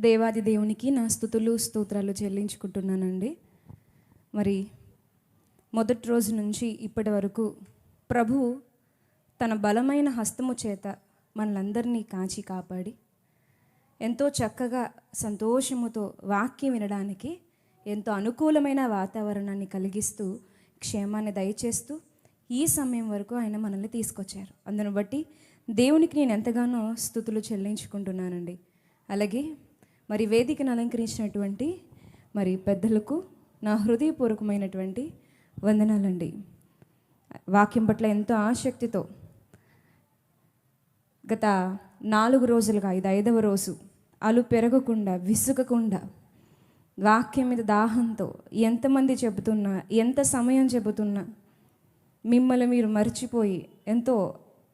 దేవాది దేవునికి నా స్తుతులు స్తోత్రాలు చెల్లించుకుంటున్నానండి. మరి మొదటి రోజు నుంచి ఇప్పటి వరకు ప్రభు తన బలమైన హస్తము చేత మనలందరినీ కాచి కాపాడి ఎంతో చక్కగా సంతోషముతో వాక్యం వినడానికి ఎంతో అనుకూలమైన వాతావరణాన్ని కలిగిస్తూ క్షేమాన్ని దయచేస్తూ ఈ సమయం వరకు ఆయన మనల్ని తీసుకొచ్చారు. అందును బట్టి దేవునికి నేను ఎంతగానో స్తుతులు చెల్లించుకుంటున్నానండి. అలాగే మరి వేదికను అలంకరించినటువంటి మరి పెద్దలకు నా హృదయపూర్వకమైనటువంటి వందనాలండి. వాక్యం పట్ల ఎంతో ఆసక్తితో గత 4 రోజులుగా ఇది 5వ రోజు అలు పెరగకుండా విసుగకుండా వాక్యం మీద దాహంతో ఎంతమంది చెబుతున్నా ఎంత సమయం చెబుతున్నా మిమ్మల్ని మీరు మర్చిపోయి ఎంతో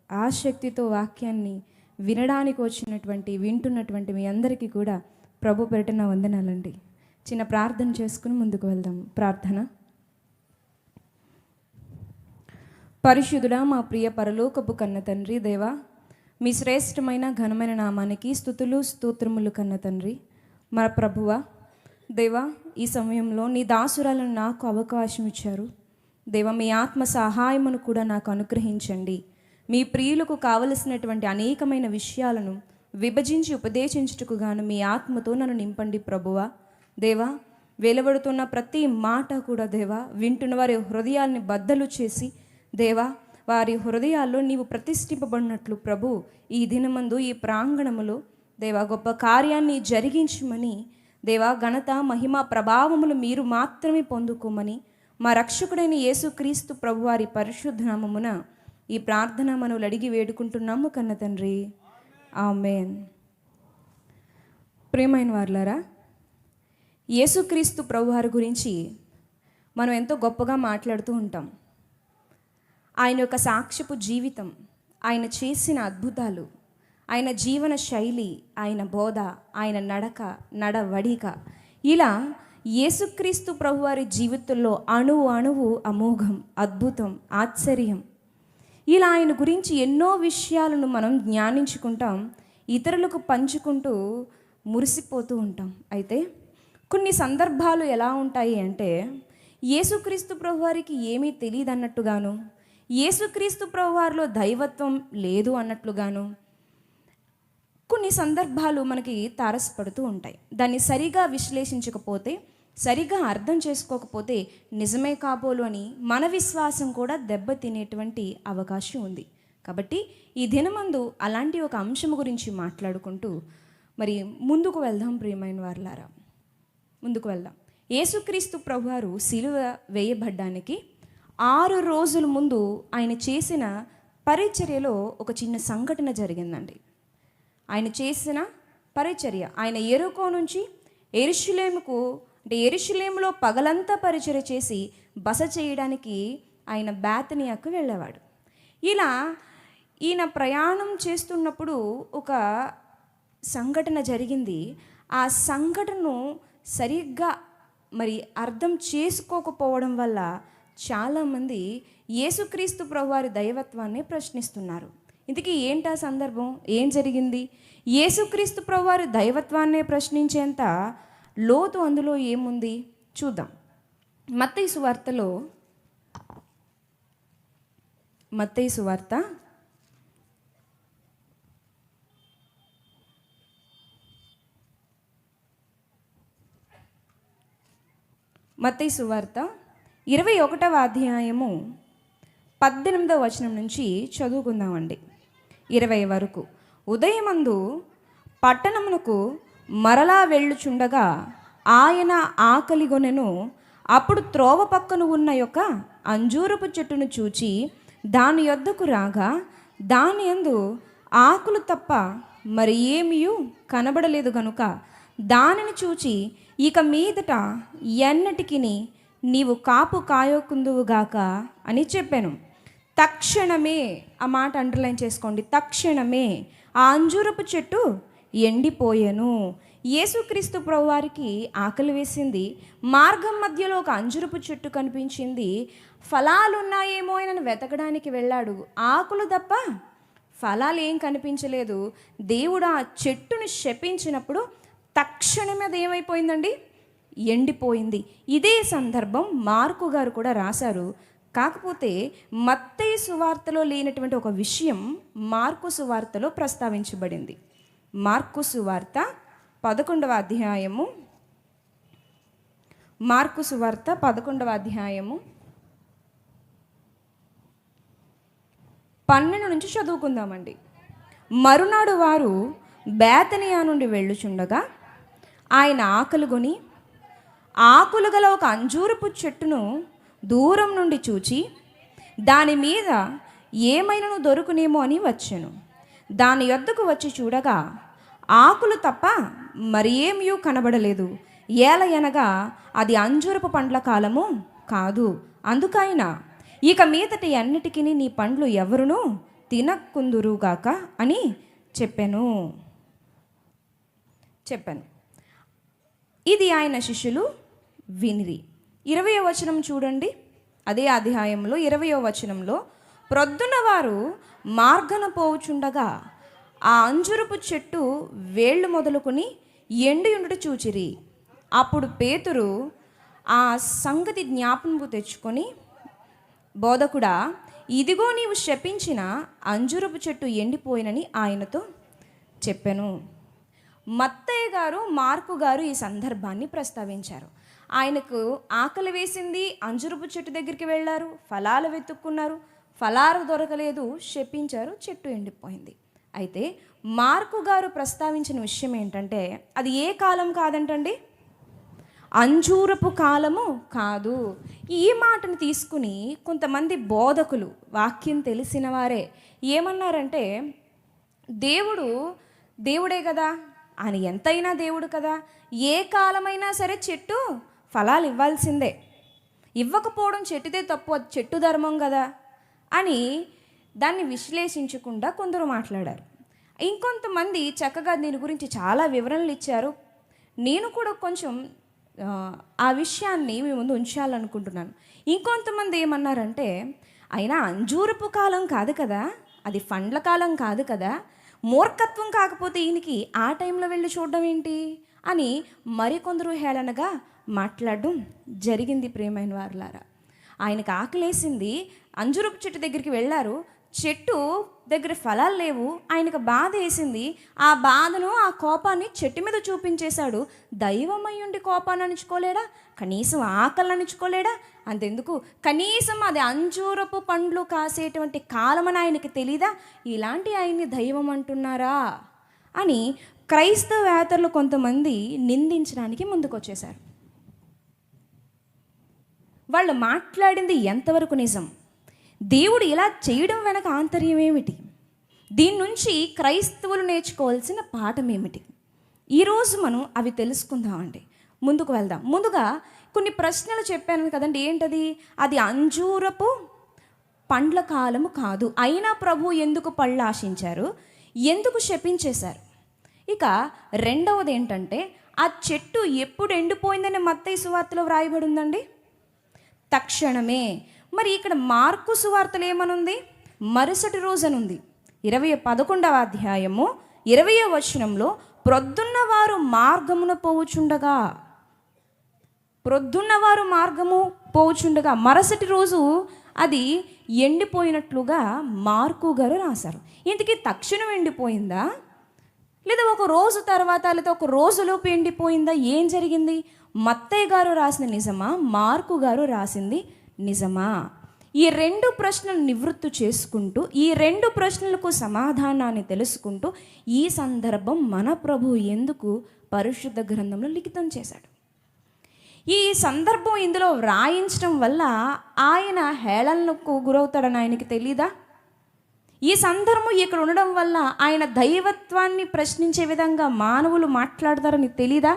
ఆసక్తితో వాక్యాన్ని వినడానికి వింటున్నటువంటి మీ అందరికీ కూడా ప్రభు పేరిట నా వందనాలండి. చిన్న ప్రార్థన చేసుకుని ముందుకు వెళ్దాం. ప్రార్థన. పరిశుద్ధుడా, మా ప్రియ పరలోకపు కన్న తండ్రి, దేవా మీ శ్రేష్టమైన ఘనమైన నామానికి స్తుతులు స్తోత్రములు కన్న తండ్రి, మా ప్రభువా దేవా, ఈ సమయంలో నీ దాసురాలను నాకు అవకాశం ఇచ్చారు. దేవా, మీ ఆత్మ సహాయమును కూడా నాకు అనుగ్రహించండి. మీ ప్రియులకు కావలసినటువంటి అనేకమైన విషయాలను విభజించి ఉపదేశించుటకు గాను మీ ఆత్మతో నన్ను నింపండి ప్రభువా. దేవా, వెలువడుతున్న ప్రతి మాట కూడా దేవా వింటున్న వారి హృదయాల్ని బద్దలు చేసి దేవా వారి హృదయాల్లో నీవు ప్రతిష్ఠింపబడినట్లు ప్రభు ఈ దినమందు ఈ ప్రాంగణములో దేవా గొప్ప కార్యాన్ని జరిగించమని దేవా ఘనత మహిమ ప్రభావములు మీరు మాత్రమే పొందుకోమని మా రక్షకుడైన యేసుక్రీస్తు ప్రభు వారి పరిశుద్ధ నామమున ఈ ప్రార్థన మనవులు అడిగి వేడుకుంటున్నాము కన్న తండ్రి, ఆమేన్. ప్రియమైన వారులారా, యేసుక్రీస్తు ప్రభువారి గురించి మనం ఎంతో గొప్పగా మాట్లాడుతూ ఉంటాం. ఆయన యొక్క సాక్ష్యపు జీవితం, ఆయన చేసిన అద్భుతాలు, ఆయన జీవన శైలి, ఆయన బోధ, ఆయన నడవడిక, ఇలా యేసుక్రీస్తు ప్రభువారి జీవితంలో అణువు అమోఘం, అద్భుతం, ఆశ్చర్యం, ఇలా ఆయన గురించి ఎన్నో విషయాలను మనం జ్ఞానించుకుంటాం, ఇతరులకు పంచుకుంటూ మురిసిపోతూ ఉంటాం. అయితే కొన్ని సందర్భాలు ఎలా ఉంటాయి అంటే యేసుక్రీస్తు ప్రభువారికి ఏమీ తెలియదు అన్నట్టుగాను, యేసుక్రీస్తు ప్రభువారిలో దైవత్వం లేదు అన్నట్లుగాను కొన్ని సందర్భాలు మనకి తారసపడుతూ ఉంటాయి. దాన్ని సరిగా విశ్లేషించకపోతే, సరిగా అర్థం చేసుకోకపోతే నిజమే కాబోలు అని మన విశ్వాసం కూడా దెబ్బతినేటువంటి అవకాశం ఉంది. కాబట్టి ఈ దినమందు అలాంటి ఒక అంశం గురించి మాట్లాడుకుంటూ మరి ముందుకు వెళ్దాం. ప్రియమైన వారులారా, ముందుకు వెళ్దాం. యేసుక్రీస్తు ప్రభువారు సిలువ వేయబడ్డానికి 6 రోజుల ముందు ఆయన చేసిన పరిచర్యలో ఒక చిన్న సంఘటన జరిగిందండి. ఆయన చేసిన పరిచర్య, ఆయన యెరికో నుంచి యెరూషలేముకు అంటే యెరూషలేములో పగలంతా పరిచర్య చేసి బస చేయడానికి ఆయన బేతనియాకు వెళ్ళేవాడు. ఇలా ఈయన ప్రయాణం చేస్తున్నప్పుడు ఒక సంఘటన జరిగింది. ఆ సంఘటనను సరిగ్గా మరి అర్థం చేసుకోకపోవడం వల్ల చాలామంది యేసుక్రీస్తు ప్రభువారి దైవత్వాన్ని ప్రశ్నిస్తున్నారు. ఇంతకీ ఏంటి ఆ సందర్భం, ఏం జరిగింది? యేసుక్రీస్తు ప్రభువారి దైవత్వాన్నే ప్రశ్నించేంత లోతు అందులో ఏముంది చూద్దాం. మత్తయి సువార్త 21వ అధ్యాయము 18వ వచనం నుంచి చదువుకుందామండి. 20 వరకు. ఉదయమందు పట్టణమునకు మరలా వెళ్ళుచుండగా ఆయన ఆకలిగొనెను. అప్పుడు త్రోవ పక్కన ఉన్న యొక్క అంజూరపు చెట్టును చూచి దాని యొద్దకు రాగా దాని యందు ఆకులు తప్ప మరి ఏమీయూ కనబడలేదు గనుక దానిని చూచి ఇక మీదట ఎన్నటికి నీవు కాపు కాయకుందువుగాక అని చెప్పాను. తక్షణమే, ఆ మాట అండర్లైన్ చేసుకోండి, తక్షణమే ఆ అంజూరపు చెట్టు ఎండిపోయెను. యేసుక్రీస్తు ప్రభువారికి ఆకలి వేసింది. మార్గం మధ్యలో ఒక అంజూరపు చెట్టు కనిపించింది. ఫలాలు ఉన్నాయేమో అని వెతకడానికి వెళ్ళాడు. ఆకులు తప్ప ఫలాలు ఏం కనిపించలేదు. దేవుడు ఆ చెట్టును శపించినప్పుడు తక్షణమే అది ఏమైపోయిందండి, ఎండిపోయింది. ఇదే సందర్భం మార్కు గారు కూడా రాశారు. కాకపోతే మత్తయి సువార్తలో లేనటువంటి ఒక విషయం మార్కు సువార్తలో ప్రస్తావించబడింది. మార్కు సువార్త 11వ అధ్యాయము, మార్కు సువార్త 11వ అధ్యాయము 12 నుంచి చదువుకుందామండి. మరునాడు వారు బేతనియా నుండి వెళ్ళుచుండగా ఆయన ఆకలిగొని ఆకులు గల ఒక అంజూరపు చెట్టును దూరం నుండి చూచి దాని మీద ఏమైనాను దొరుకునేమో అని వచ్చెను. దాని యొద్దకు వచ్చి చూడగా ఆకులు తప్ప మరి ఏమీ కనబడలేదు. ఏలయనగా అది అంజూరపు పండ్ల కాలము కాదు. అందుకైనా ఇక మీదటి అన్నిటికీ నీ పండ్లు ఎవరునూ తినకుందురుగాక అని చెప్పాను. ఇది ఆయన శిష్యులు వినిరి. 20వ వచనం చూడండి. అదే అధ్యాయంలో 20వ వచనంలో, ప్రొద్దున వారు మార్గన పోవుచుండగా ఆ అంజురపు చెట్టు వేళ్ళు మొదలుకొని ఎండియుండుట చూచిరి. అప్పుడు పేతురు ఆ సంగతి జ్ఞాపనము తెచ్చుకొని, బోధకుడా, ఇదిగో నీవు శపించిన అంజురపు చెట్టు ఎండిపోయినని ఆయనతో చెప్పాను. మత్తయ్య గారు, మార్కు గారు ఈ సందర్భాన్ని ప్రస్తావించారు. ఆయనకు ఆకలి వేసింది, అంజురపు చెట్టు దగ్గరికి వెళ్ళారు, ఫలాలు వెతుక్కున్నారు, ఫలాలు దొరకలేదు, శపించారు, చెట్టు ఎండిపోయింది. అయితే మార్కు గారు ప్రస్తావించిన విషయం ఏంటంటే అది ఏ కాలం కాదంటండి, అంజూరపు కాలము కాదు. ఈ మాటను తీసుకుని కొంతమంది బోధకులు, వాక్యం తెలిసిన వారే ఏమన్నారంటే, దేవుడే కదా, ఆయన ఎంతైనా దేవుడు కదా, ఏ కాలమైనా సరే చెట్టు ఫలాలు ఇవ్వాల్సిందే, ఇవ్వకపోవడం చెట్టుదే తప్పు, అది చెట్టు ధర్మం కదా అని దాన్ని విశ్లేషించకుండా కొందరు మాట్లాడారు. ఇంకొంతమంది చక్కగా దీని గురించి చాలా వివరణలు ఇచ్చారు. నేను కూడా కొంచెం ఆ విషయాన్ని మీ ముందు ఉంచాలనుకుంటున్నాను. ఇంకొంతమంది ఏమన్నారంటే, అయినా అంజూరపు కాలం కాదు కదా, అది పండ్ల కాలం కాదు కదా, మూర్ఖత్వం కాకపోతే ఈయనకి ఆ టైంలో వెళ్ళి చూడడం ఏంటి అని మరికొందరు హేళనగా మాట్లాడడం జరిగింది. ప్రియమైన వారులారా, ఆయనకు ఆకలేసింది, అంజూరపు చెట్టు దగ్గరికి వెళ్ళారు, చెట్టు దగ్గర ఫలాలు లేవు, ఆయనకు బాధ వేసింది, ఆ బాధను, ఆ కోపాన్ని చెట్టు మీద చూపించేశాడు. దైవమయ్యుండి కోపాన్ని అణుచుకోలేడా, కనీసం ఆకలిని అణుచుకోలేడా? అంతెందుకు, కనీసం అది అంజూరపు పండ్లు కాసేటువంటి కాలమని ఆయనకి తెలీదా? ఇలాంటి ఆయన్ని దైవం అంటున్నారా అని క్రైస్తవేతరులు కొంతమంది నిందించడానికి ముందుకొచ్చేశారు. వాళ్ళు మాట్లాడింది ఎంతవరకు నిజం? దేవుడు ఇలా చేయడం వెనక ఆంతర్యం ఏమిటి? దీని నుంచి క్రైస్తవులు నేర్చుకోవాల్సిన పాఠం ఏమిటి? ఈరోజు మనం అవి తెలుసుకుందామండి. ముందుకు వెళ్దాం. ముందుగా కొన్ని ప్రశ్నలు చెప్పాను కదండి. ఏంటది? అది అంజూరపు పండ్ల కాలము కాదు, అయినా ప్రభు ఎందుకు పళ్ళు ఆశించారు, ఎందుకు శపించేశారు? ఇక రెండవది ఏంటంటే, ఆ చెట్టు ఎప్పుడు ఎండిపోయిందని మత్తయి సువార్తలో వ్రాయబడి ఉందండి, తక్షణమే. మరి ఇక్కడ మార్కు సువార్తలు ఏమనుంది? మరుసటి రోజనుంది. 11వ అధ్యాయము 20వ వచనంలో, ప్రొద్దున్న వారు మార్గమున పోవుచుండగా, మరుసటి రోజు అది ఎండిపోయినట్లుగా మార్కు గారు రాశారు. ఇంతకీ తక్షణం ఎండిపోయిందా, లేదా ఒక రోజు తర్వాత, లేదా ఒక రోజులోపు ఎండిపోయిందా? ఏం జరిగింది? మత్తయ్య గారు రాసిన నిజమా, మార్కు గారు రాసింది నిజమా? ఈ రెండు ప్రశ్నలు నివృత్తి చేసుకుంటూ, ఈ రెండు ప్రశ్నలకు సమాధానాన్ని తెలుసుకుంటూ, ఈ సందర్భం మన ప్రభు ఎందుకు పరిశుద్ధ గ్రంథంలో లిఖితం చేశాడు? ఈ సందర్భం ఇందులో వ్రాయించడం వల్ల ఆయన హేళనకు గురవుతాడని ఆయనకి తెలీదా? ఈ సందర్భం ఇక్కడ ఉండడం వల్ల ఆయన దైవత్వాన్ని ప్రశ్నించే విధంగా మానవులు మాట్లాడతారని తెలీదా?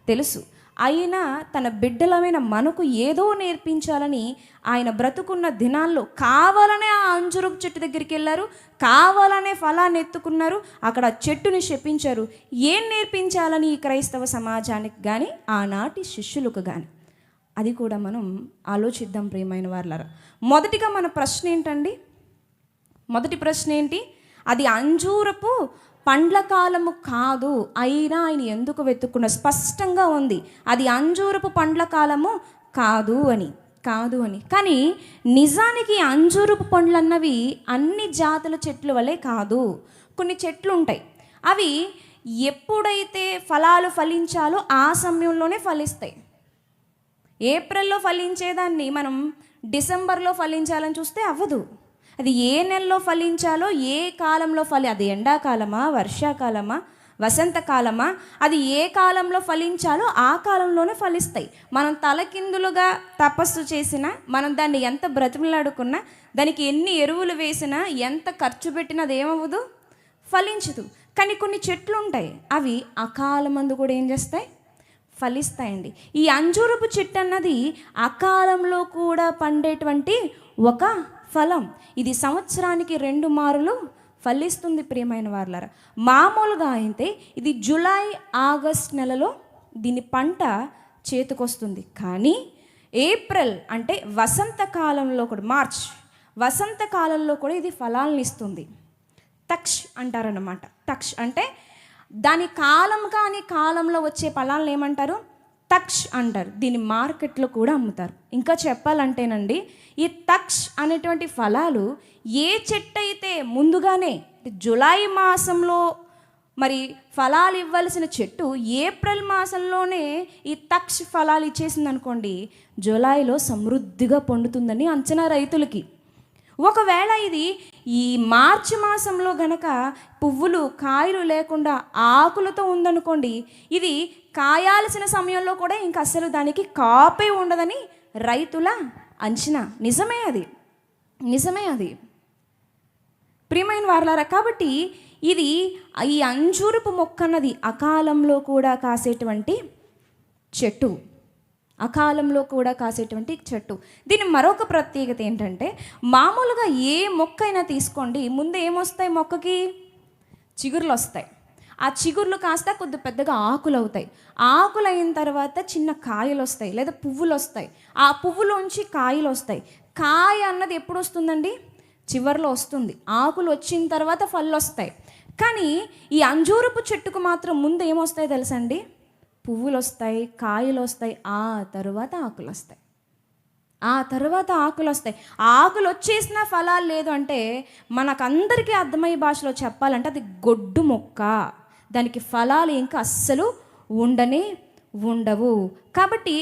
తెలుసు. అయినా తన బిడ్డలమైన మనకు ఏదో నేర్పించాలని ఆయన బ్రతుకున్న దినాల్లో కావాలనే ఆ అంజూరపు చెట్టు దగ్గరికి వెళ్ళారు, కావాలనే ఫలాన్ని ఎత్తుకున్నారు, అక్కడ చెట్టుని శపించారు. ఏం నేర్పించాలని ఈ క్రైస్తవ సమాజానికి కానీ ఆనాటి శిష్యులకు కానీ, అది కూడా మనం ఆలోచిద్దాం ప్రియమైన వారులారా. మొదటిగా మన ప్రశ్న ఏంటండి? మొదటి ప్రశ్న ఏంటి? అది అంజూరపు పండ్ల కాలము కాదు, అయినా ఆయన ఎందుకు వెతుక్కున్న స్పష్టంగా ఉంది, అది అంజూరపు పండ్ల కాలము కాదు అని. కానీ నిజానికి అంజూరపు పండ్లు అన్నవి అన్ని జాతుల చెట్ల వలె కాదు. కొన్ని చెట్లు ఉంటాయి, అవి ఎప్పుడైతే ఫలాలు ఫలించాలో ఆ సమయంలోనే ఫలిస్తాయి. ఏప్రిల్లో ఫలించేదాన్ని మనం డిసెంబర్లో ఫలించాలని చూస్తే అవ్వదు. అది ఏ నెలలో ఫలించాలో, ఏ కాలంలో అది ఎండాకాలమా, వర్షాకాలమా, వసంతకాలమా, అది ఏ కాలంలో ఫలించాలో ఆ కాలంలోనే ఫలిస్తాయి. మనం తలకిందులుగా తపస్సు చేసినా, మనం దాన్ని ఎంత బ్రతిమలాడుకున్నా, దానికి ఎన్ని ఎరువులు వేసినా, ఎంత ఖర్చు పెట్టినా అది ఏమవ్వదు, ఫలించదు. కానీ కొన్ని చెట్లు ఉంటాయి, అవి అకాలమందు కూడా ఏం చేస్తాయి, ఫలిస్తాయండి. ఈ అంజూరపు చెట్టు అన్నది అకాలంలో కూడా పండేటువంటి ఒక ఫలం. ఇది సంవత్సరానికి 2 మారులు ఫలిస్తుంది ప్రియమైన వారలారా. మామూలుగా అయితే ఇది జూలై ఆగస్ట్ నెలలో దీని పంట చేతికొస్తుంది. కానీ ఏప్రిల్ అంటే వసంతకాలంలో కూడా, మార్చ్ వసంతకాలంలో కూడా ఇది ఫలాలను ఇస్తుంది. తక్ష్ అంటారన్నమాట. తక్ష్ అంటే దాని కాలం కాని కాలంలో వచ్చే ఫలాలను ఏమంటారు, తక్ష్ అంటారు. దీన్ని మార్కెట్లో కూడా అమ్ముతారు. ఇంకా చెప్పాలంటేనండి, ఈ తక్ష్ అనేటువంటి ఫలాలు ఏ చెట్టు అయితే ముందుగానే జూలై మాసంలో మరి ఫలాలు ఇవ్వాల్సిన చెట్టు ఏప్రిల్ మాసంలోనే ఈ తక్ష్ ఫలాలు ఇచ్చేసింది అనుకోండి, జూలైలో సమృద్ధిగా పండుతుందని అంచనా రైతులకి. ఒకవేళ ఇది ఈ మార్చి మాసంలో గనక పువ్వులు కాయలు లేకుండా ఆకులతో ఉందనుకోండి, ఇది కాయాల్సిన సమయంలో కూడా ఇంకా అసలు దానికి కాపే ఉండదని రైతుల అంచనా. నిజమే అది ప్రియమైన వారలారా. కాబట్టి ఇది ఈ అంజూరపు మొక్క అన్నది అకాలంలో కూడా కాసేటువంటి చెట్టు. దీని మరొక ప్రత్యేకత ఏంటంటే, మామూలుగా ఏ మొక్క అయినా తీసుకోండి, ముందు ఏమొస్తాయి, మొక్కకి చిగుర్లు వస్తాయి. ఆ చిగుర్లు కాస్త కొద్ది పెద్దగా ఆకులు అవుతాయి. ఆకులు అయిన తర్వాత చిన్న కాయలు వస్తాయి, లేదా పువ్వులు వస్తాయి. ఆ పువ్వులోంచి కాయలు వస్తాయి. కాయ అన్నది ఎప్పుడు వస్తుందండి, చివర్లో వస్తుంది. ఆకులు వచ్చిన తర్వాత పళ్ళు వస్తాయి. కానీ ఈ అంజూరపు చెట్టుకు మాత్రం ముందు ఏమొస్తాయి తెలుసండి, పువ్వులు వస్తాయి, కాయలు వస్తాయి, ఆ తర్వాత ఆకులు వస్తాయి. ఆకులు వచ్చేసిన ఫలాలు లేదు అంటే మనకందరికీ అర్థమయ్యే భాషలో చెప్పాలంటే అది గొడ్డు మొక్క. దానికి ఫలాలు ఇంకా అస్సలు ఉండవు. కాబట్టి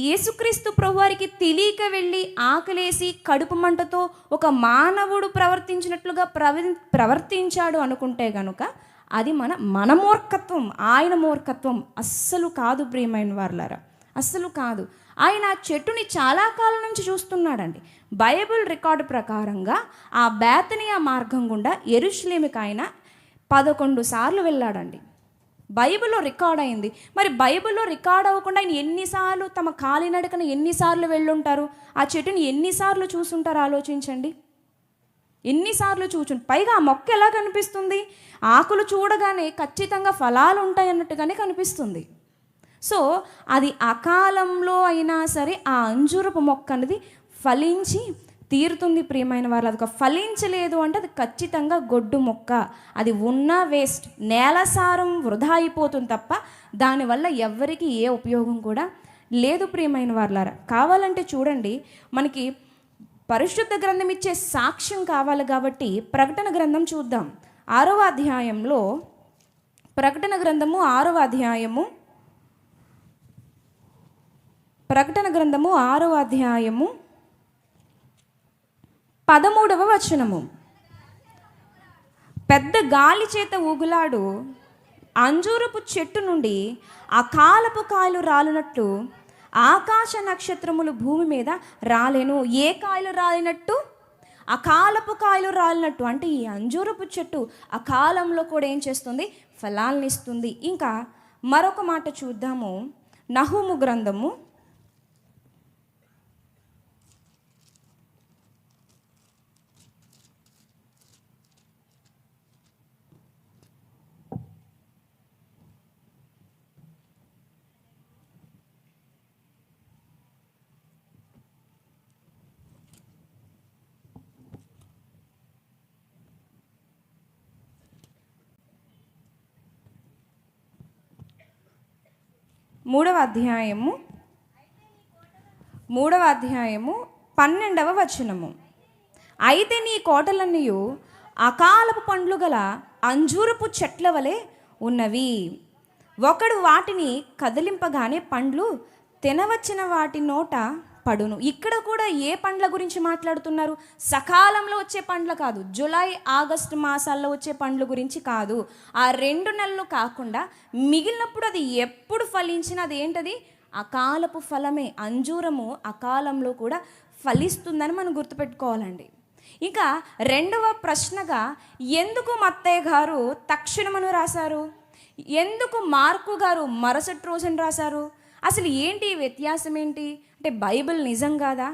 యేసుక్రీస్తు ప్రభువారికి తెలియక వెళ్ళి ఆకలేసి కడుపు మంటతో ఒక మానవుడు ప్రవర్తించినట్లుగా ప్రవర్తించాడు అనుకుంటే కనుక అది మన మూర్ఖత్వం. ఆయన మూర్ఖత్వం అస్సలు కాదు ప్రియమైన వారలారా, అస్సలు కాదు. ఆయన చెట్టుని చాలా కాలం నుంచి చూస్తున్నాడండి. బైబిల్ రికార్డు ప్రకారంగా ఆ బేతనియా మార్గం గుండా యెరూషలేముకి ఆయన 11 సార్లు వెళ్ళాడండి. బైబిల్లో రికార్డ్ అయింది. మరి బైబిల్లో రికార్డ్ అవ్వకుండా ఆయన ఎన్నిసార్లు తమ కాలినడకన ఎన్నిసార్లు వెళ్ళుంటారు, ఆ చెట్టుని ఎన్నిసార్లు చూసుంటారు ఆలోచించండి. పైగా ఆ మొక్క ఎలా కనిపిస్తుంది, ఆకులు చూడగానే ఖచ్చితంగా ఫలాలు ఉంటాయి అన్నట్టుగానే కనిపిస్తుంది. సో అది అకాలంలో అయినా సరే ఆ అంజూరపు మొక్క అనేది ఫలించి తీరుతుంది ప్రియమైన వారు. అది ఫలించలేదు అంటే అది ఖచ్చితంగా గొడ్డు మొక్క. అది ఉన్న వేస్ట్, నేల సారం వృధా అయిపోతుంది తప్ప దానివల్ల ఎవ్వరికి ఏ ఉపయోగం కూడా లేదు ప్రియమైన వారులారా. కావాలంటే చూడండి, మనకి పరిశుద్ధ గ్రంథం ఇచ్చే సాక్ష్యం కావాలి కాబట్టి ప్రకటన గ్రంథం చూద్దాం. 6వ అధ్యాయంలో, ప్రకటన గ్రంథము 6వ అధ్యాయము, ప్రకటన గ్రంథము 6వ అధ్యాయము 13వ వచనము. పెద్ద గాలి చేత ఊగులాడు అంజూరపు చెట్టు నుండి అకాలపు కాయలు రాలునట్లు ఆకాశ నక్షత్రములు భూమి మీద రాలేను. ఏ కాయలు రాలినట్టు, అకాలపు కాయలు రాలినట్టు. అంటే ఈ అంజూరపు చెట్టు అకాలంలో కూడా ఏం చేస్తుంది, ఫలాలను ఇస్తుంది. ఇంకా మరొక మాట చూద్దాము. నహూము గ్రంథము మూడవ అధ్యాయము 12వ వచనము. అయితే నీ కోటలన్నయు అకాలపు పండ్లు గల అంజూరపు చెట్ల వలె ఉన్నవి. ఒకడు వాటిని కదిలింపగానే పండ్లు తినవచ్చిన వాటి నోట పడును. ఇక్కడ కూడా ఏ పండ్ల గురించి మాట్లాడుతున్నారు? సకాలంలో వచ్చే పండ్ల కాదు, జూలై ఆగస్టు మాసాల్లో వచ్చే పండ్ల గురించి కాదు. ఆ 2 నెలలు కాకుండా మిగిలినప్పుడు అది ఎప్పుడు ఫలించినా అది ఏంటది? అకాలపు ఫలమే. అంజూరము అకాలంలో కూడా ఫలిస్తుందని మనం గుర్తుపెట్టుకోవాలండి. ఇంకా రెండవ ప్రశ్నగా, ఎందుకు మత్తయ్య గారు తక్షణమని రాశారు? ఎందుకు మార్కు గారు మరుసటి రోజున రాశారు? అసలు ఏంటి వ్యత్యాసం ఏంటి? అంటే బైబిల్ నిజం కాదా?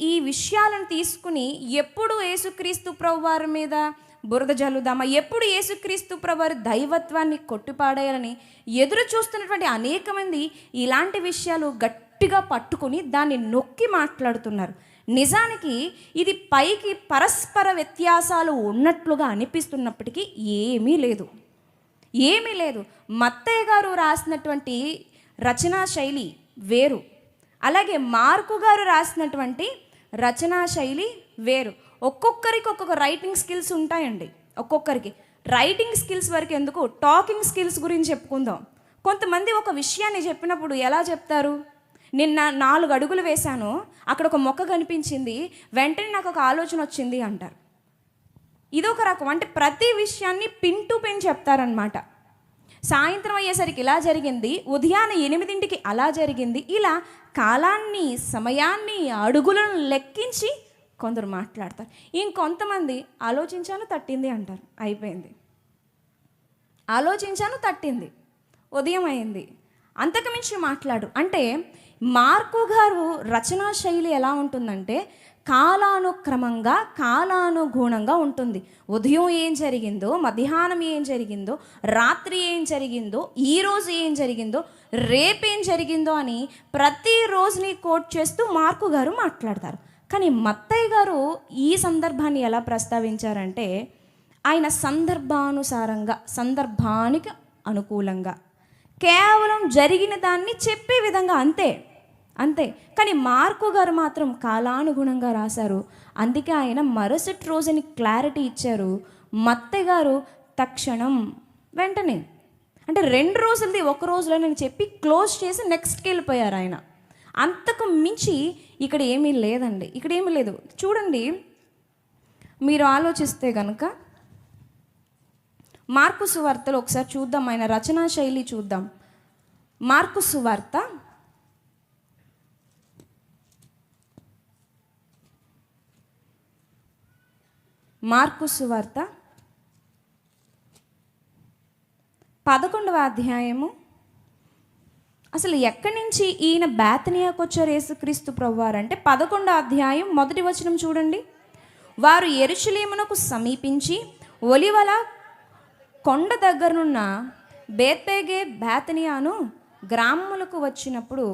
ఈ విషయాలను తీసుకుని ఎప్పుడు యేసుక్రీస్తు ప్రభువారి మీద బురద జల్లుదామా, ఎప్పుడు యేసుక్రీస్తు ప్రభువారి దైవత్వాన్ని కొట్టిపాడేయాలని ఎదురు చూస్తున్నటువంటి అనేక మంది ఇలాంటి విషయాలు గట్టిగా పట్టుకుని దాన్ని నొక్కి మాట్లాడుతున్నారు. నిజానికి ఇది పైకి పరస్పర వ్యత్యాసాలు ఉన్నట్లుగా అనిపిస్తున్నప్పటికీ ఏమీ లేదు. మత్తయ్య గారు రాసినటువంటి రచనా శైలి వేరు, అలాగే మార్కు గారు రాసినటువంటి రచనా శైలి వేరు. ఒక్కొక్కరికి ఒక్కొక్క రైటింగ్ స్కిల్స్ ఉంటాయండి. ఒక్కొక్కరికి రైటింగ్ స్కిల్స్ వరకు ఎందుకు, టాకింగ్ స్కిల్స్ గురించి చెప్పుకుందాం. కొంతమంది ఒక విషయాన్ని చెప్పినప్పుడు ఎలా చెప్తారు? నిన్న 4 అడుగులు వేశాను, అక్కడ ఒక మొక్క కనిపించింది, వెంటనే నాకు ఒక ఆలోచన వచ్చింది అంటారు. ఇదొక రకం. అంటే ప్రతి విషయాన్ని పిన్ టు పిన్ చెప్తారనమాట. సాయంత్రం అయ్యేసరికి ఇలా జరిగింది, ఉదయాన్నే 8ంటికి అలా జరిగింది. ఇలా కాలాన్ని, సమయాన్ని, అడుగులను లెక్కించి కొందరు మాట్లాడతారు. ఇంకొంతమంది ఆలోచించాను తట్టింది అంటారు. అయిపోయింది, ఆలోచించాను తట్టింది, ఉదయం అయింది, అంతకుమించి మాట్లాడు. అంటే మార్కు గారు రచనా శైలి ఎలా ఉంటుందంటే కాలానుక్రమంగా, కాలానుగుణంగా ఉంటుంది. ఉదయం ఏం జరిగిందో, మధ్యాహ్నం ఏం జరిగిందో, రాత్రి ఏం జరిగిందో, ఈరోజు ఏం జరిగిందో, రేపేం జరిగిందో అని ప్రతిరోజుని కోట్ చేస్తూ మార్కు గారు మాట్లాడతారు. కానీ మత్తయ్య గారు ఈ సందర్భాన్ని ఎలా ప్రస్తావించారంటే ఆయన సందర్భానుసారంగా, సందర్భానికి అనుకూలంగా కేవలం జరిగిన దాన్ని చెప్పే విధంగా, అంతే. కానీ మార్కు గారు మాత్రం కాలానుగుణంగా రాశారు. అందుకే ఆయన మరుసటి రోజుని క్లారిటీ ఇచ్చారు. మత్తయ్య గారు తక్షణం, వెంటనే. అంటే 2 రోజులది ఒక రోజులో నేను చెప్పి క్లోజ్ చేసి నెక్స్ట్కి వెళ్ళిపోయారు ఆయన. అంతకు మించి ఇక్కడ ఏమీ లేదండి. ఇక్కడ ఏమీ లేదు. చూడండి, మీరు ఆలోచిస్తే కనుక మార్కు సువార్తలో ఒకసారి చూద్దాం, ఆయన రచనా శైలి చూద్దాం. మార్కు సువార్త 11వ అధ్యాయము. అసలు ఎక్కడి నుంచి ఈయన బేతనియాకు వచ్చారు యేసుక్రీస్తు ప్రభువారు అంటే 11వ అధ్యాయం 1వ వచనం చూడండి. వారు యెరూషలేమునకు సమీపించి ఒలివల కొండ దగ్గరనున్న బేత్పేగే బేతనియాను గ్రామములకు వచ్చినప్పుడు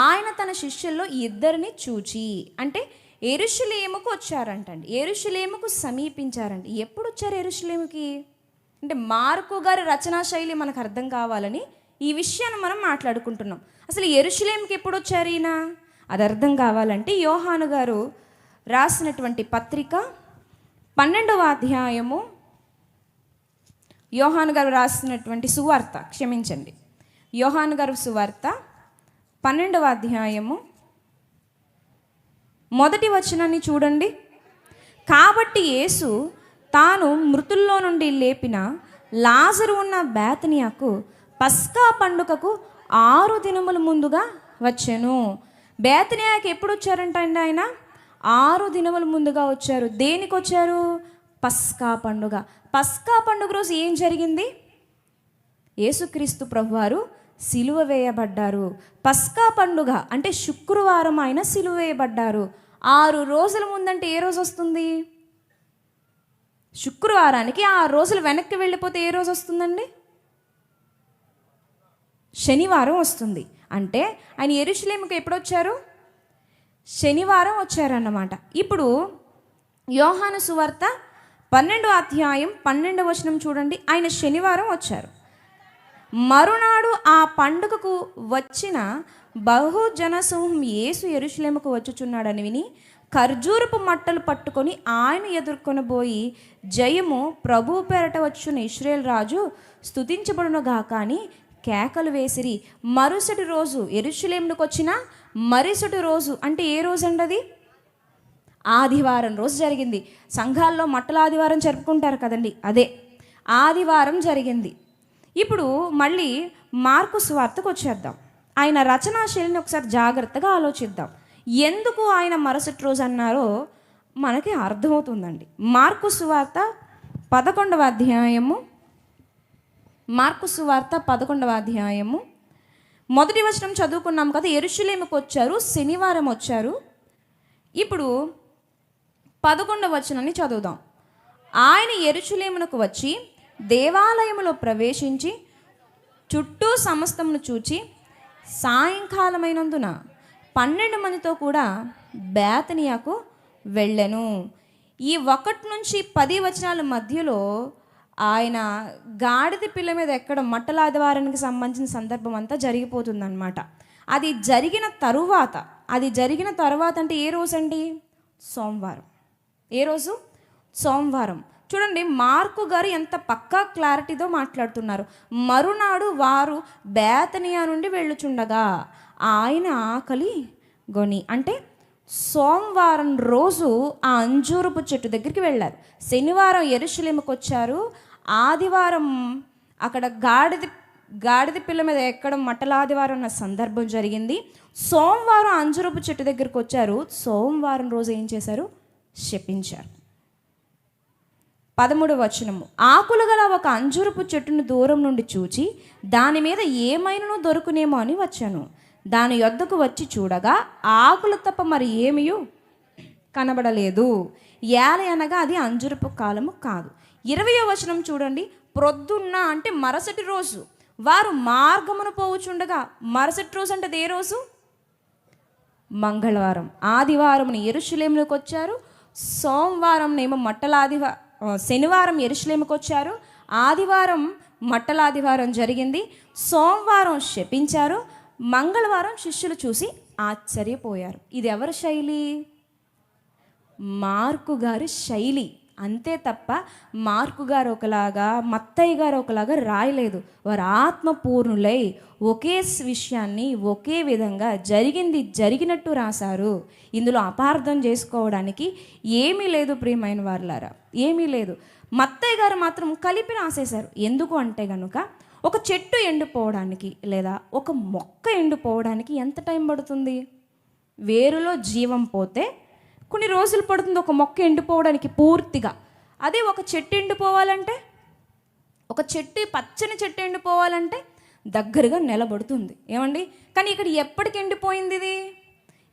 ఆయన తన శిష్యుల్లో 2 చూచి, అంటే యెరూషలేముకు వచ్చారంటండి, యెరూషలేముకు సమీపించారంట. ఎప్పుడు వచ్చారు యెరూషలేముకి అంటే మార్కు గారి రచనా శైలి మనకు అర్థం కావాలని ఈ విషయాన్ని మనం మాట్లాడుకుంటున్నాం. అసలు యెరూషలేముకి ఎప్పుడు వచ్చారు ఈయన, అది అర్థం కావాలంటే యోహాను గారు రాసినటువంటి పత్రిక 12వ అధ్యాయము, యోహాను గారు రాసినటువంటి సువార్త, క్షమించండి, యోహాను గారు సువార్త 12వ అధ్యాయము 1వ వచనాన్ని చూడండి. కాబట్టి యేసు తాను మృతుల్లో నుండి లేపిన లాజరు ఉన్న బేతనియాకు పస్కా పండుగకు 6 దినముల ముందుగా వచ్చాను. బేతనియాకి ఎప్పుడు వచ్చారంట అండి? ఆయన 6 దినముల ముందుగా వచ్చారు. దేనికి వచ్చారు? పస్కా పండుగ. పస్కా పండుగ రోజు ఏం జరిగింది? యేసుక్రీస్తు ప్రభువారు సిలువ వేయబడ్డారు. పస్కా పండుగ అంటే శుక్రవారం ఆయన సిలువ వేయబడ్డారు. 6 రోజుల ముందంటే ఏ రోజు వస్తుంది? శుక్రవారానికి 6 రోజులు వెనక్కి వెళ్ళిపోతే ఏ రోజు వస్తుందండి? శనివారం వస్తుంది. అంటే ఆయన యెరూషలేముకు ఎప్పుడు వచ్చారు? శనివారం వచ్చారన్నమాట. ఇప్పుడు యోహాను సువార్త 12వ అధ్యాయం 12వ వచనం చూడండి. ఆయన శనివారం వచ్చారు. మరునాడు ఆ పండుగకు వచ్చిన బహుజనసమూహం యేసు యెరూషలేముకు వచ్చుచున్నాడని విని ఖర్జూరపు మట్టలు పట్టుకొని ఆయన ఎదుర్కొనబోయి, జయము ప్రభువు పేరట వచ్చున్న ఇశ్రాయేలు రాజు స్తుతించబడునుగాక అని కేకలు వేసిరి. మరుసటి రోజు యెరూషలేమునకు వచ్చిన మరుసటి రోజు అంటే ఏ రోజు అండి? అది ఆదివారం రోజు జరిగింది. సంఘాల్లో మట్టల ఆదివారం జరుపుకుంటారు కదండి, అదే ఆదివారం జరిగింది. ఇప్పుడు మళ్ళీ మార్కు సువార్తకు వచ్చేద్దాం. ఆయన రచనా శైలిని ఒకసారి జాగ్రత్తగా ఆలోచిద్దాం. ఎందుకు ఆయన మరుసటి రోజు అన్నారో మనకి అర్థమవుతుందండి. మార్కు సువార్త 11వ అధ్యాయము, మార్కు సువార్త 11వ అధ్యాయము మొదటి వచనం చదువుకున్నాం కదా. యెరూషలేముకు వచ్చారు, శనివారం వచ్చారు. ఇప్పుడు 11వ వచనాన్ని చదువుదాం. ఆయన యెరూషలేమునకు వచ్చి దేవాలయములో ప్రవేశించి చుట్టూ సమస్తమును చూచి సాయంకాలమైనందున 12 మందితో కూడా బేతనియాకు వెళ్ళెను. ఈ 1 నుంచి 10 వచనాల మధ్యలో ఆయన గాడిద పిల్ల మీద ఎక్కడం మట్టల ఆదివారానికి సంబంధించిన సందర్భం అంతా జరిగిపోతుందన్నమాట. అది జరిగిన తరువాత అంటే ఏ రోజు అండి? సోమవారం. ఏ రోజు? సోమవారం. చూడండి, మార్కు గారు ఎంత పక్కా క్లారిటీతో మాట్లాడుతున్నారు. మరునాడు వారు బేతనియా నుండి వెళ్ళుచుండగా ఆయన ఆకలి గొని, అంటే సోమవారం రోజు ఆ అంజూరపు చెట్టు దగ్గరికి వెళ్ళారు. శనివారం యెరూషలేముకు వచ్చారు. ఆదివారం అక్కడ గాడిద పిల్ల మీద ఎక్కడం మట్టల ఆదివారం అన్న సందర్భం జరిగింది. సోమవారం అంజూరపు చెట్టు దగ్గరికి వచ్చారు. సోమవారం రోజు ఏం చేశారు? శపించారు. 13వ వచనము, ఆకులు గల ఒక అంజూరపు చెట్టును దూరం నుండి చూచి దాని మీద ఏమైనను దొరుకునేమో అని వచ్చాను. దాని యొద్దకు వచ్చి చూడగా ఆకులు తప్ప మరి ఏమీ కనబడలేదు. ఏల అనగా అది అంజూరపు కాలము కాదు. 20వ వచనం చూడండి. ప్రొద్దున్న అంటే మరుసటి రోజు వారు మార్గమును పోవుచుండగా, మరుసటి రోజు అంటే ఏ రోజు? మంగళవారం. ఆదివారం యెరూషలేములోకి వచ్చారు. సోమవారం ఏమో శనివారం యెరూషలేముకు వచ్చారు. ఆదివారం మట్టల ఆదివారం జరిగింది. సోమవారం శపించారు. మంగళవారం శిష్యులు చూసి ఆశ్చర్యపోయారు. ఇది ఎవరి శైలి? మార్కు గారి శైలి. అంతే తప్ప మార్కు గారు ఒకలాగా, మత్తయ్య గారు ఒకలాగా రాయలేదు. వారు ఆత్మపూర్ణులై ఒకే విషయాన్ని ఒకే విధంగా జరిగినట్టు రాశారు. ఇందులో అపార్థం చేసుకోవడానికి ఏమీ లేదు ప్రియమైన వారులారా, ఏమీ లేదు. మత్తయ్య గారు మాత్రం కలిపి రాసేశారు. ఎందుకు అంటే కనుక ఒక చెట్టు ఎండిపోవడానికి లేదా ఒక మొక్క ఎండిపోవడానికి ఎంత టైం పడుతుంది? వేరులో జీవం పోతే కొన్ని రోజులు పడుతుంది ఒక మొక్క ఎండిపోవడానికి పూర్తిగా. అదే ఒక చెట్టు ఎండిపోవాలంటే, ఒక చెట్టు పచ్చని చెట్టు ఎండిపోవాలంటే దగ్గరగా నిలబడుతుంది. ఏమండి? కానీ ఇక్కడ ఎప్పటికి ఎండిపోయింది? ఇది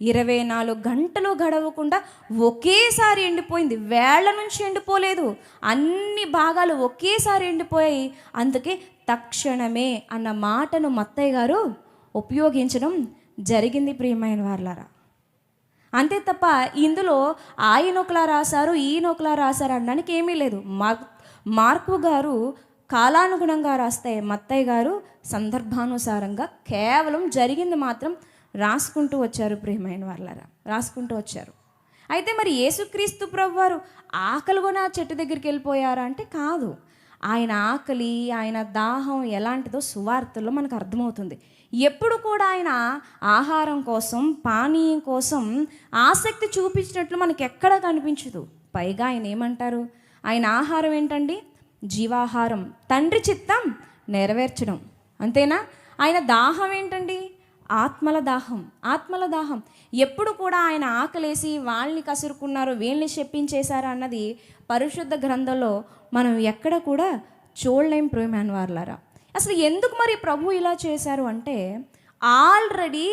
24 గంటలు గడవకుండా ఒకేసారి ఎండిపోయింది. వేళ్ల నుంచి ఎండిపోలేదు, అన్ని భాగాలు ఒకేసారి ఎండిపోయాయి. అందుకే తక్షణమే అన్న మాటను మత్తయ్య గారు ఉపయోగించడం జరిగింది ప్రియమైన వారులారా. అంతే తప్ప ఇందులో ఆయన ఒకలా రాశారు, ఈయన ఒకలా రాశారు అనడానికి ఏమీ లేదు. మార్కు గారు కాలానుగుణంగా రాస్తే మత్తయ్య గారు సందర్భానుసారంగా కేవలం జరిగింది మాత్రం రాసుకుంటూ వచ్చారు ప్రియమైన వారులారా, రాసుకుంటూ వచ్చారు. అయితే మరి యేసుక్రీస్తు ప్రభువారు ఆకలి కొని ఆ చెట్టు దగ్గరికి వెళ్ళిపోయారా అంటే కాదు. ఆయన ఆకలి, ఆయన దాహం ఎలాంటిదో సువార్తల్లో మనకు అర్థమవుతుంది. ఎప్పుడు కూడా ఆయన ఆహారం కోసం, పానీయం కోసం ఆసక్తి చూపించినట్లు మనకి ఎక్కడా కనిపించదు. పైగా ఆయన ఏమంటారు? ఆయన ఆహారం ఏంటండి? జీవాహారం, తండ్రి చిత్తం నెరవేర్చడం. అంతేనా? ఆయన దాహం ఏంటండి? ఆత్మల దాహం, ఆత్మల దాహం. ఎప్పుడు కూడా ఆయన ఆకలేసి వాళ్ళని కసురుకున్నారు, వీళ్ళని శపించేశారు అన్నది పరిశుద్ధ గ్రంథంలో మనం ఎక్కడ కూడా చూడలేం ప్రియమైన వారులారా. అసలు ఎందుకు మరి ప్రభు ఇలా చేశారు అంటే, ఆల్రెడీ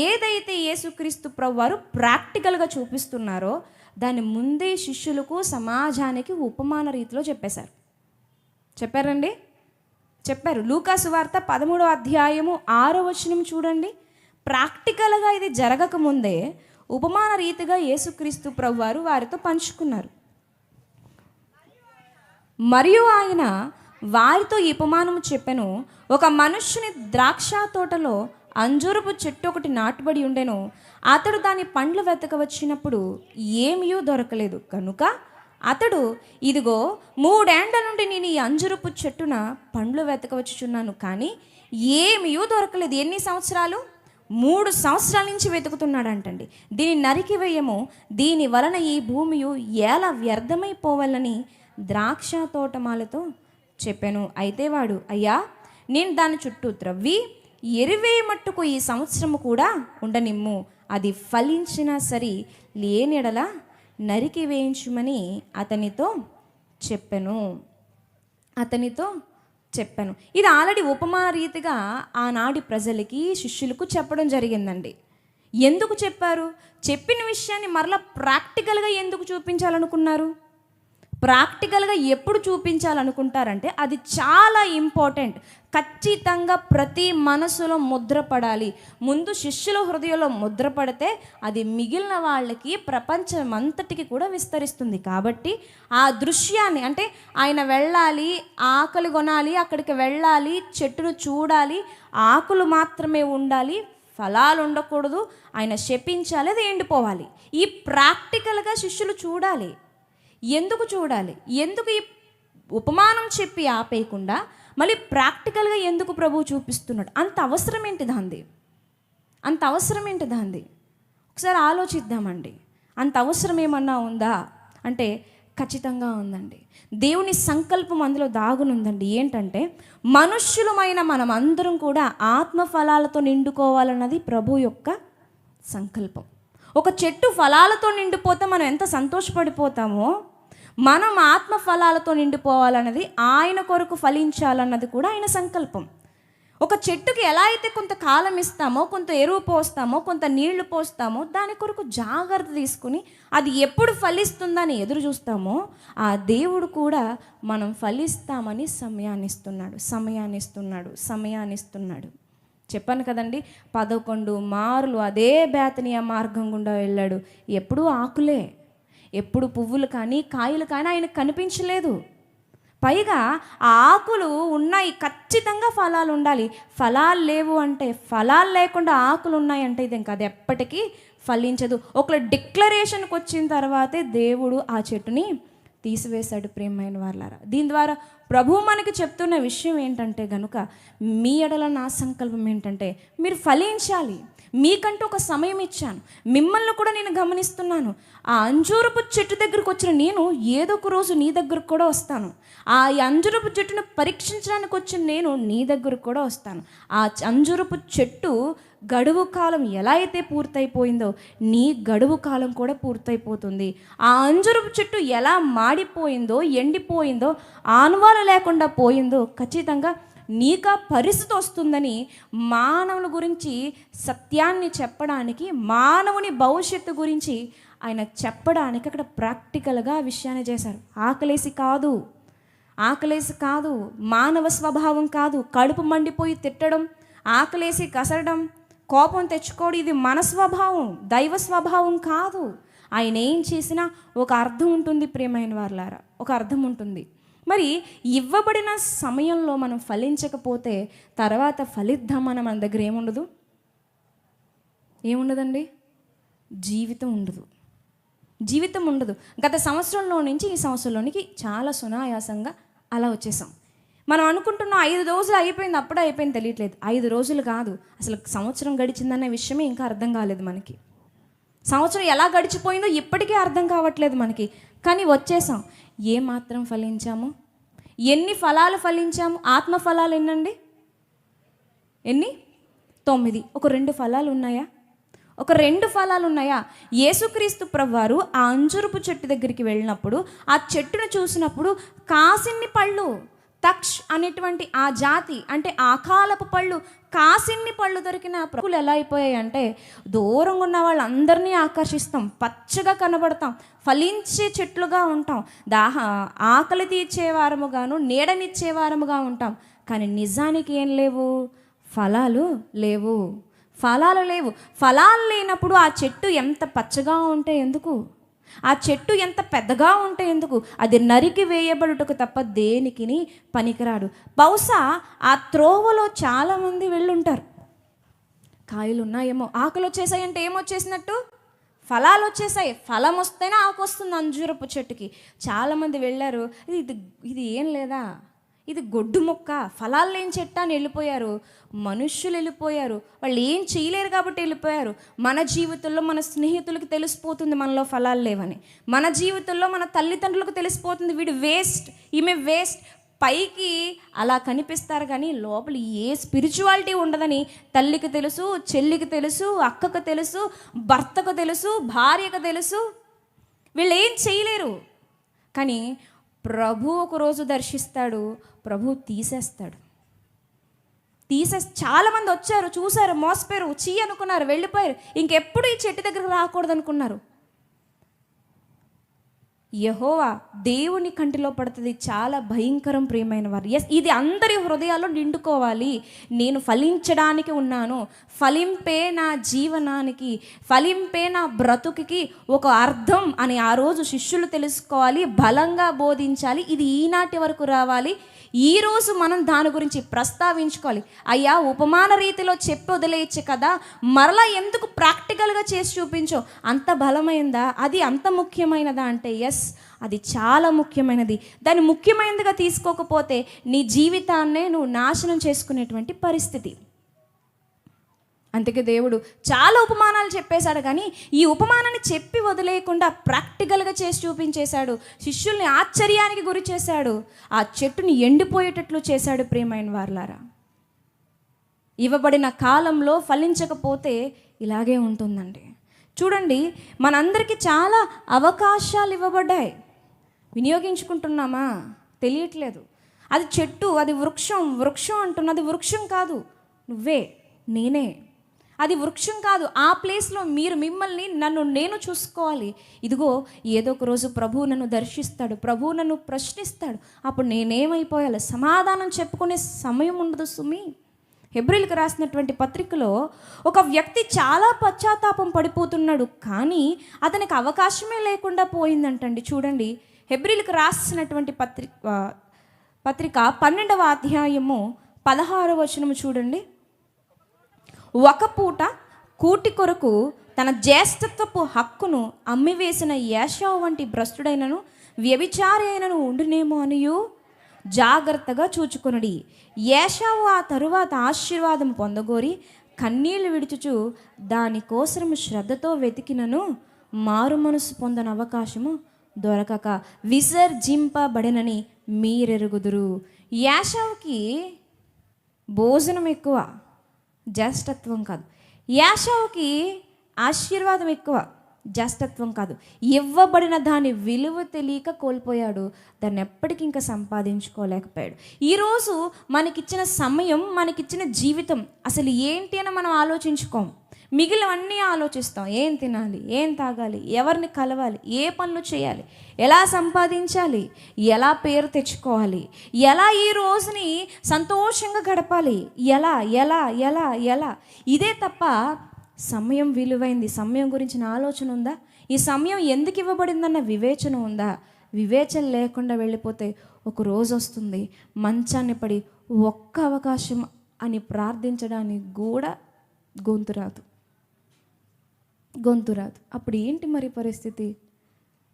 ఏదైతే యేసుక్రీస్తు ప్రభు వారు ప్రాక్టికల్గా చూపిస్తున్నారో దాన్ని ముందే శిష్యులకు, సమాజానికి ఉపమాన రీతిలో చెప్పారండి, చెప్పారు. లూకా సువార్త 13వ అధ్యాయము 6వ వచనం చూడండి. ప్రాక్టికల్గా ఇది జరగకముందే ఉపమాన రీతిగా యేసుక్రీస్తు ప్రభు వారు వారితో పంచుకున్నారు. మరియు ఆయన వారితో ఈ ఉపమానము చెప్పెను, ఒక మనుష్యుని ద్రాక్ష తోటలో అంజూరపు చెట్టు ఒకటి నాటుబడి ఉండెను. అతడు దాని పండ్లు వెతక వచ్చినప్పుడు ఏమీ దొరకలేదు కనుక అతడు, ఇదిగో 3 ఏండ్ల నుండి నేను ఈ అంజూరపు చెట్టున పండ్లు వెతకవచ్చుచున్నాను, కానీ ఏమీ దొరకలేదు. ఎన్ని సంవత్సరాలు? 3 సంవత్సరాల నుంచి వెతుకుతున్నాడంటండి. దీన్ని నరికివేయము, దీని వలన ఈ భూమి ఎలా వ్యర్థమైపోవాలని ద్రాక్ష తోటమాలతో చెప్పాను. అయితే వాడు, అయ్యా, నేను దాని చుట్టూ త్రవ్వి ఎరువే మట్టుకు ఈ సంవత్సరము కూడా ఉండనిమ్ము, అది ఫలించినా సరి, లేనిడల నరికి వేయించుమని అతనితో చెప్పాను. ఇది ఆల్రెడీ ఉపమాన రీతిగా ఆనాటి ప్రజలకి, శిష్యులకు చెప్పడం జరిగిందండి. ఎందుకు చెప్పారు? చెప్పిన విషయాన్ని మరలా ప్రాక్టికల్గా ఎందుకు చూపించాలనుకున్నారు? ప్రాక్టికల్గా ఎప్పుడు చూపించాలనుకుంటారంటే అది చాలా ఇంపార్టెంట్. ఖచ్చితంగా ప్రతి మనసులో ముద్రపడాలి. ముందు శిష్యుల హృదయంలో ముద్రపడితే అది మిగిలిన వాళ్ళకి, ప్రపంచం అంతటికి కూడా విస్తరిస్తుంది. కాబట్టి ఆ దృశ్యాన్ని, అంటే ఆయన వెళ్ళాలి, ఆకలి కొనాలి, అక్కడికి వెళ్ళాలి, చెట్టును చూడాలి, ఆకులు మాత్రమే ఉండాలి, ఫలాలు ఉండకూడదు, ఆయన శపించాలి, అది ఎండిపోవాలి. ఈ ప్రాక్టికల్గా శిష్యులు చూడాలి. ఎందుకు చూడాలి? ఎందుకు ఈ ఉపమానం చెప్పి ఆపేయకుండా మళ్ళీ ప్రాక్టికల్గా ఎందుకు ప్రభువు చూపిస్తున్నాడు? అంత అవసరం ఏంటి దాంది? ఒకసారి ఆలోచిద్దామండి. అంత అవసరం ఏమన్నా ఉందా అంటే ఖచ్చితంగా ఉందండి. దేవుని సంకల్పం అందులో దాగునుందండి. ఏంటంటే మనుష్యులమైన మనం అందరం కూడా ఆత్మఫలాలతో నిండుకోవాలన్నది ప్రభు యొక్క సంకల్పం. ఒక చెట్టు ఫలాలతో నిండిపోతే మనం ఎంత సంతోషపడిపోతామో, మనం ఆత్మ ఫలాలతో నిండిపోవాలన్నది, ఆయన కొరకు ఫలించాలన్నది కూడా ఆయన సంకల్పం. ఒక చెట్టుకి ఎలా అయితే కొంత కాలం ఇస్తామో, కొంత ఎరువు పోస్తామో, కొంత నీళ్లు పోస్తామో, దాని కొరకు జాగ్రత్త తీసుకుని అది ఎప్పుడు ఫలిస్తుందని ఎదురు చూస్తామో, ఆ దేవుడు కూడా మనం ఫలిస్తామని సమయాన్ని ఇస్తున్నాడు. చెప్పాను కదండి, 11 మార్లు అదే బేతనియా మార్గం గుండా వెళ్ళాడు. ఎప్పుడూ ఆకులే, ఎప్పుడు పువ్వులు కానీ కాయలు కానీ ఆయనకు కనిపించలేదు. పైగా ఆ ఆకులు ఉన్నాయి, ఖచ్చితంగా ఫలాలు ఉండాలి. ఫలాలు లేవు అంటే, ఫలాలు లేకుండా ఆకులు ఉన్నాయంటే ఇది ఇంకా అది ఎప్పటికీ ఫలించదు. ఒక డిక్లరేషన్కి వచ్చిన తర్వాతే దేవుడు ఆ చెట్టుని తీసివేశాడు. ప్రియమైన వాళ్ళారా, దీని ద్వారా ప్రభు మనకి చెప్తున్న విషయం ఏంటంటే గనుక, మీ ఎడల నా సంకల్పం ఏంటంటే మీరు ఫలించాలి. మీకంటూ ఒక సమయం ఇచ్చాను, మిమ్మల్ని కూడా నేను గమనిస్తున్నాను. ఆ అంజూరపు చెట్టు దగ్గరకు వచ్చిన నేను ఏదో ఒక రోజు నీ దగ్గరకు కూడా వస్తాను. ఆ అంజూరపు చెట్టును పరీక్షించడానికి వచ్చిన నేను నీ దగ్గరకు కూడా వస్తాను. ఆ అంజూరపు చెట్టు గడువు కాలం ఎలా అయితే పూర్తయిపోయిందో, నీ గడువు కాలం కూడా పూర్తయిపోతుంది. ఆ అంజూరపు చెట్టు ఎలా మాడిపోయిందో, ఎండిపోయిందో, ఆనవాలు లేకుండా పోయిందో, ఖచ్చితంగా నీకా పరిస్థితి వస్తుందని మానవుని గురించి సత్యాన్ని చెప్పడానికి, మానవుని భవిష్యత్తు గురించి ఆయన చెప్పడానికి అక్కడ ప్రాక్టికల్గా విషయాన్ని చేశారు. ఆకలేసి కాదు, మానవ స్వభావం కాదు, కడుపు మండిపోయి తిట్టడం, ఆకలేసి కసరడం, కోపం తెచ్చుకోవడం, ఇది మన స్వభావం, దైవ స్వభావం కాదు. ఆయన ఏం చేసినా ఒక అర్థం ఉంటుంది. ప్రియమైన వాళ్ళారా, ఒక అర్థం ఉంటుంది. మరి ఇవ్వబడిన సమయంలో మనం ఫలించకపోతే తర్వాత ఫలిద్దామని మన దగ్గర ఏముండదండి? జీవితం ఉండదు. గత సంవత్సరంలో నుంచి ఈ సంవత్సరంలోనికి చాలా సునాయాసంగా అలా వచ్చేసాం. మనం అనుకుంటున్నాం 5 రోజులు అయిపోయింది, అప్పుడే అయిపోయింది, తెలియట్లేదు. 5 రోజులు కాదు, అసలు సంవత్సరం గడిచిందనే విషయమే ఇంకా అర్థం కాలేదు మనకి. సంవత్సరం ఎలా గడిచిపోయిందో ఇప్పటికీ అర్థం కావట్లేదు మనకి. కానీ వచ్చేసాం. ఏమాత్రం ఫలించాము? ఎన్ని ఫలాలు ఫలించాము? ఆత్మ ఫలాలు ఎన్నండి? 9. ఒక 2 ఫలాలు ఉన్నాయా? యేసుక్రీస్తు ప్రభువారు ఆ అంజూరపు చెట్టు దగ్గరికి వెళ్ళినప్పుడు, ఆ చెట్టును చూసినప్పుడు కాసిన్ని పళ్ళు, తక్ష్ అనేటువంటి ఆ జాతి, అంటే ఆకాలపు పళ్ళు, కాసిన్ని పళ్ళు దొరికిన ప్రభులు ఎలా అయిపోయాయి అంటే, దూరంగా ఉన్న వాళ్ళందరినీ ఆకర్షిస్తాం, పచ్చగా కనబడతాం, ఫలించే చెట్లుగా ఉంటాం, ఆకలి తీర్చేవారముగాను నీడనిచ్చేవారముగా ఉంటాం. కానీ నిజానికి ఏం లేవు? ఫలాలు లేవు. ఫలాలు లేనప్పుడు ఆ చెట్టు ఎంత పచ్చగా ఉంటే ఎందుకు? ఆ చెట్టు ఎంత పెద్దగా ఉంటే ఎందుకు, అది నరికి వేయబడుటకు తప్ప దేనికిని పనికిరాడు. బహుశా ఆ త్రోవలో చాలామంది వెళ్ళుంటారు. కాయలు ఉన్నాయేమో, ఆకులు వచ్చేసాయి అంటే ఏమొచ్చేసినట్టు, ఫలాలు వచ్చేసాయి. ఫలం వస్తేనే ఆకు వస్తుంది అంజూరపు చెట్టుకి. చాలామంది వెళ్ళారు, ఇది ఇది ఏం లేదా, ఇది గొడ్డు మొక్క, ఫలాలు లేని చెట్టు అని వెళ్ళిపోయారు. మనుష్యులు వెళ్ళిపోయారు, వాళ్ళు ఏం చేయలేరు కాబట్టి వెళ్ళిపోయారు. మన జీవితంలో మన స్నేహితులకి తెలిసిపోతుంది మనలో ఫలాలు లేవని. మన జీవితంలో మన తల్లిదండ్రులకు తెలిసిపోతుంది వీడు వేస్ట్, ఈమె వేస్ట్. పైకి అలా కనిపిస్తారు కానీ లోపల ఏ స్పిరిచువాలిటీ ఉండదని తల్లికి తెలుసు, చెల్లికి తెలుసు, అక్కకు తెలుసు, భర్తకు తెలుసు, భార్యకు తెలుసు. వీళ్ళు ఏం చేయలేరు. కానీ ప్రభు ఒకరోజు దర్శిస్తాడు, ప్రభు తీసేస్తాడు. చాలామంది వచ్చారు, చూశారు, మోసపోయారు, చీ అనుకున్నారు, వెళ్ళిపోయారు. ఇంకెప్పుడు ఈ చెట్టు దగ్గరకు రాకూడదు అనుకున్నారు. యెహోవా దేవుని కంటిలో పడుతుంది, చాలా భయంకరం ప్రియమైన వారు. ఇది అందరి హృదయాల్లో నిండుకోవాలి. నేను ఫలించడానికి ఉన్నాను, ఫలింపే నా జీవనానికి, ఫలింపే నా బ్రతుకుకి ఒక అర్థం అని ఆ రోజు శిష్యులు తెలుసుకోవాలి, బలంగా బోధించాలి. ఇది ఈనాటి వరకు రావాలి. ఈరోజు మనం దాని గురించి ప్రస్తావించుకోవాలి. అయ్యా, ఉపమాన రీతిలో చెప్పి వదిలేయచ్చు కదా, మరలా ఎందుకు ప్రాక్టికల్గా చేసి చూపించో? అంత బలమైందా? అది అంత ముఖ్యమైనదా అంటే ఎస్, అది చాలా ముఖ్యమైనది. దాన్ని ముఖ్యమైనదిగా తీసుకోకపోతే నీ జీవితాన్నే నువ్వు నాశనం చేసుకునేటువంటి పరిస్థితి. అందుకే దేవుడు చాలా ఉపమానాలు చెప్పేశాడు, కానీ ఈ ఉపమానాన్ని చెప్పి వదిలేయకుండా ప్రాక్టికల్గా చేసి చూపించేశాడు. శిష్యుల్ని ఆశ్చర్యానికి గురి చేశాడు, ఆ చెట్టుని ఎండిపోయేటట్లు చేశాడు. ప్రియమైన వారలారా, ఇవ్వబడిన కాలంలో ఫలించకపోతే ఇలాగే ఉంటుందండి. చూడండి, మనందరికీ చాలా అవకాశాలు ఇవ్వబడ్డాయి, వినియోగించుకుంటున్నామా తెలియట్లేదు. అది చెట్టు, అది వృక్షం, వృక్షం అంటున్నది వృక్షం కాదు, నువ్వే, నేనే. అది వృక్షం కాదు. ఆ ప్లేస్లో మీరు మిమ్మల్ని, నన్ను నేను చూసుకోవాలి. ఇదిగో ఏదో ఒక రోజు ప్రభువు నన్ను దర్శిస్తాడు, ప్రభువు నన్ను ప్రశ్నిస్తాడు. అప్పుడు నేనేమైపోయాలి? సమాధానం చెప్పుకునే సమయం ఉండదు సుమి. హెబ్రీయులకు రాసినటువంటి పత్రికలో ఒక వ్యక్తి చాలా పశ్చాత్తాపం పడిపోతున్నాడు, కానీ అతనికి అవకాశమే లేకుండా పోయిందంటండి. చూడండి, హెబ్రీయులకు రాసినటువంటి పత్రిక 12వ అధ్యాయము 16వ వచనము చూడండి. ఒక పూట కూటి కొరకు తన జ్యేష్ఠత్వపు హక్కును అమ్మివేసిన ఏశావు వంటి భ్రష్టుడైనను వ్యభిచారి అయినను ఉండునేమో అనియు జాగ్రత్తగా చూచుకొనుడి. ఏశావు ఆ తరువాత ఆశీర్వాదం పొందగోరి కన్నీళ్లు విడుచుచు దానికోసము శ్రద్ధతో వెతికినను మారు మనసు పొందని అవకాశము దొరకక విసర్జింపబడినని మీరెరుగుదురు. ఏశావుకి భోజనం ఎక్కువ, జ్యేష్ఠత్వం కాదు. ఏశావుకి ఆశీర్వాదం ఎక్కువ, జ్యేష్ఠత్వం కాదు. ఇవ్వబడిన దాని విలువ తెలియక కోల్పోయాడు, దాన్ని ఎప్పటికీ ఇంకా సంపాదించుకోలేకపోయాడు. ఈరోజు మనకిచ్చిన సమయం, మనకిచ్చిన జీవితం అసలు ఏంటి అని మనం ఆలోచించుకోం. మిగిలినవన్నీ ఆలోచిస్తాం. ఏం తినాలి, ఏం తాగాలి, ఎవరిని కలవాలి, ఏ పనులు చేయాలి, ఎలా సంపాదించాలి, ఎలా పేరు తెచ్చుకోవాలి, ఎలా ఈ రోజుని సంతోషంగా గడపాలి, ఎలా ఎలా ఎలా ఎలా ఇదే తప్ప సమయం విలువైంది, సమయం గురించిన ఆలోచన ఉందా? ఈ సమయం ఎందుకు ఇవ్వబడిందన్న వివేచన ఉందా? వివేచన లేకుండా వెళ్ళిపోతే ఒక రోజు వస్తుంది, మంచాన్ని పడి ఒక్క అవకాశం అని ప్రార్థించడానికి కూడా గొంతు రాదు. అప్పుడు ఏంటి మరి పరిస్థితి?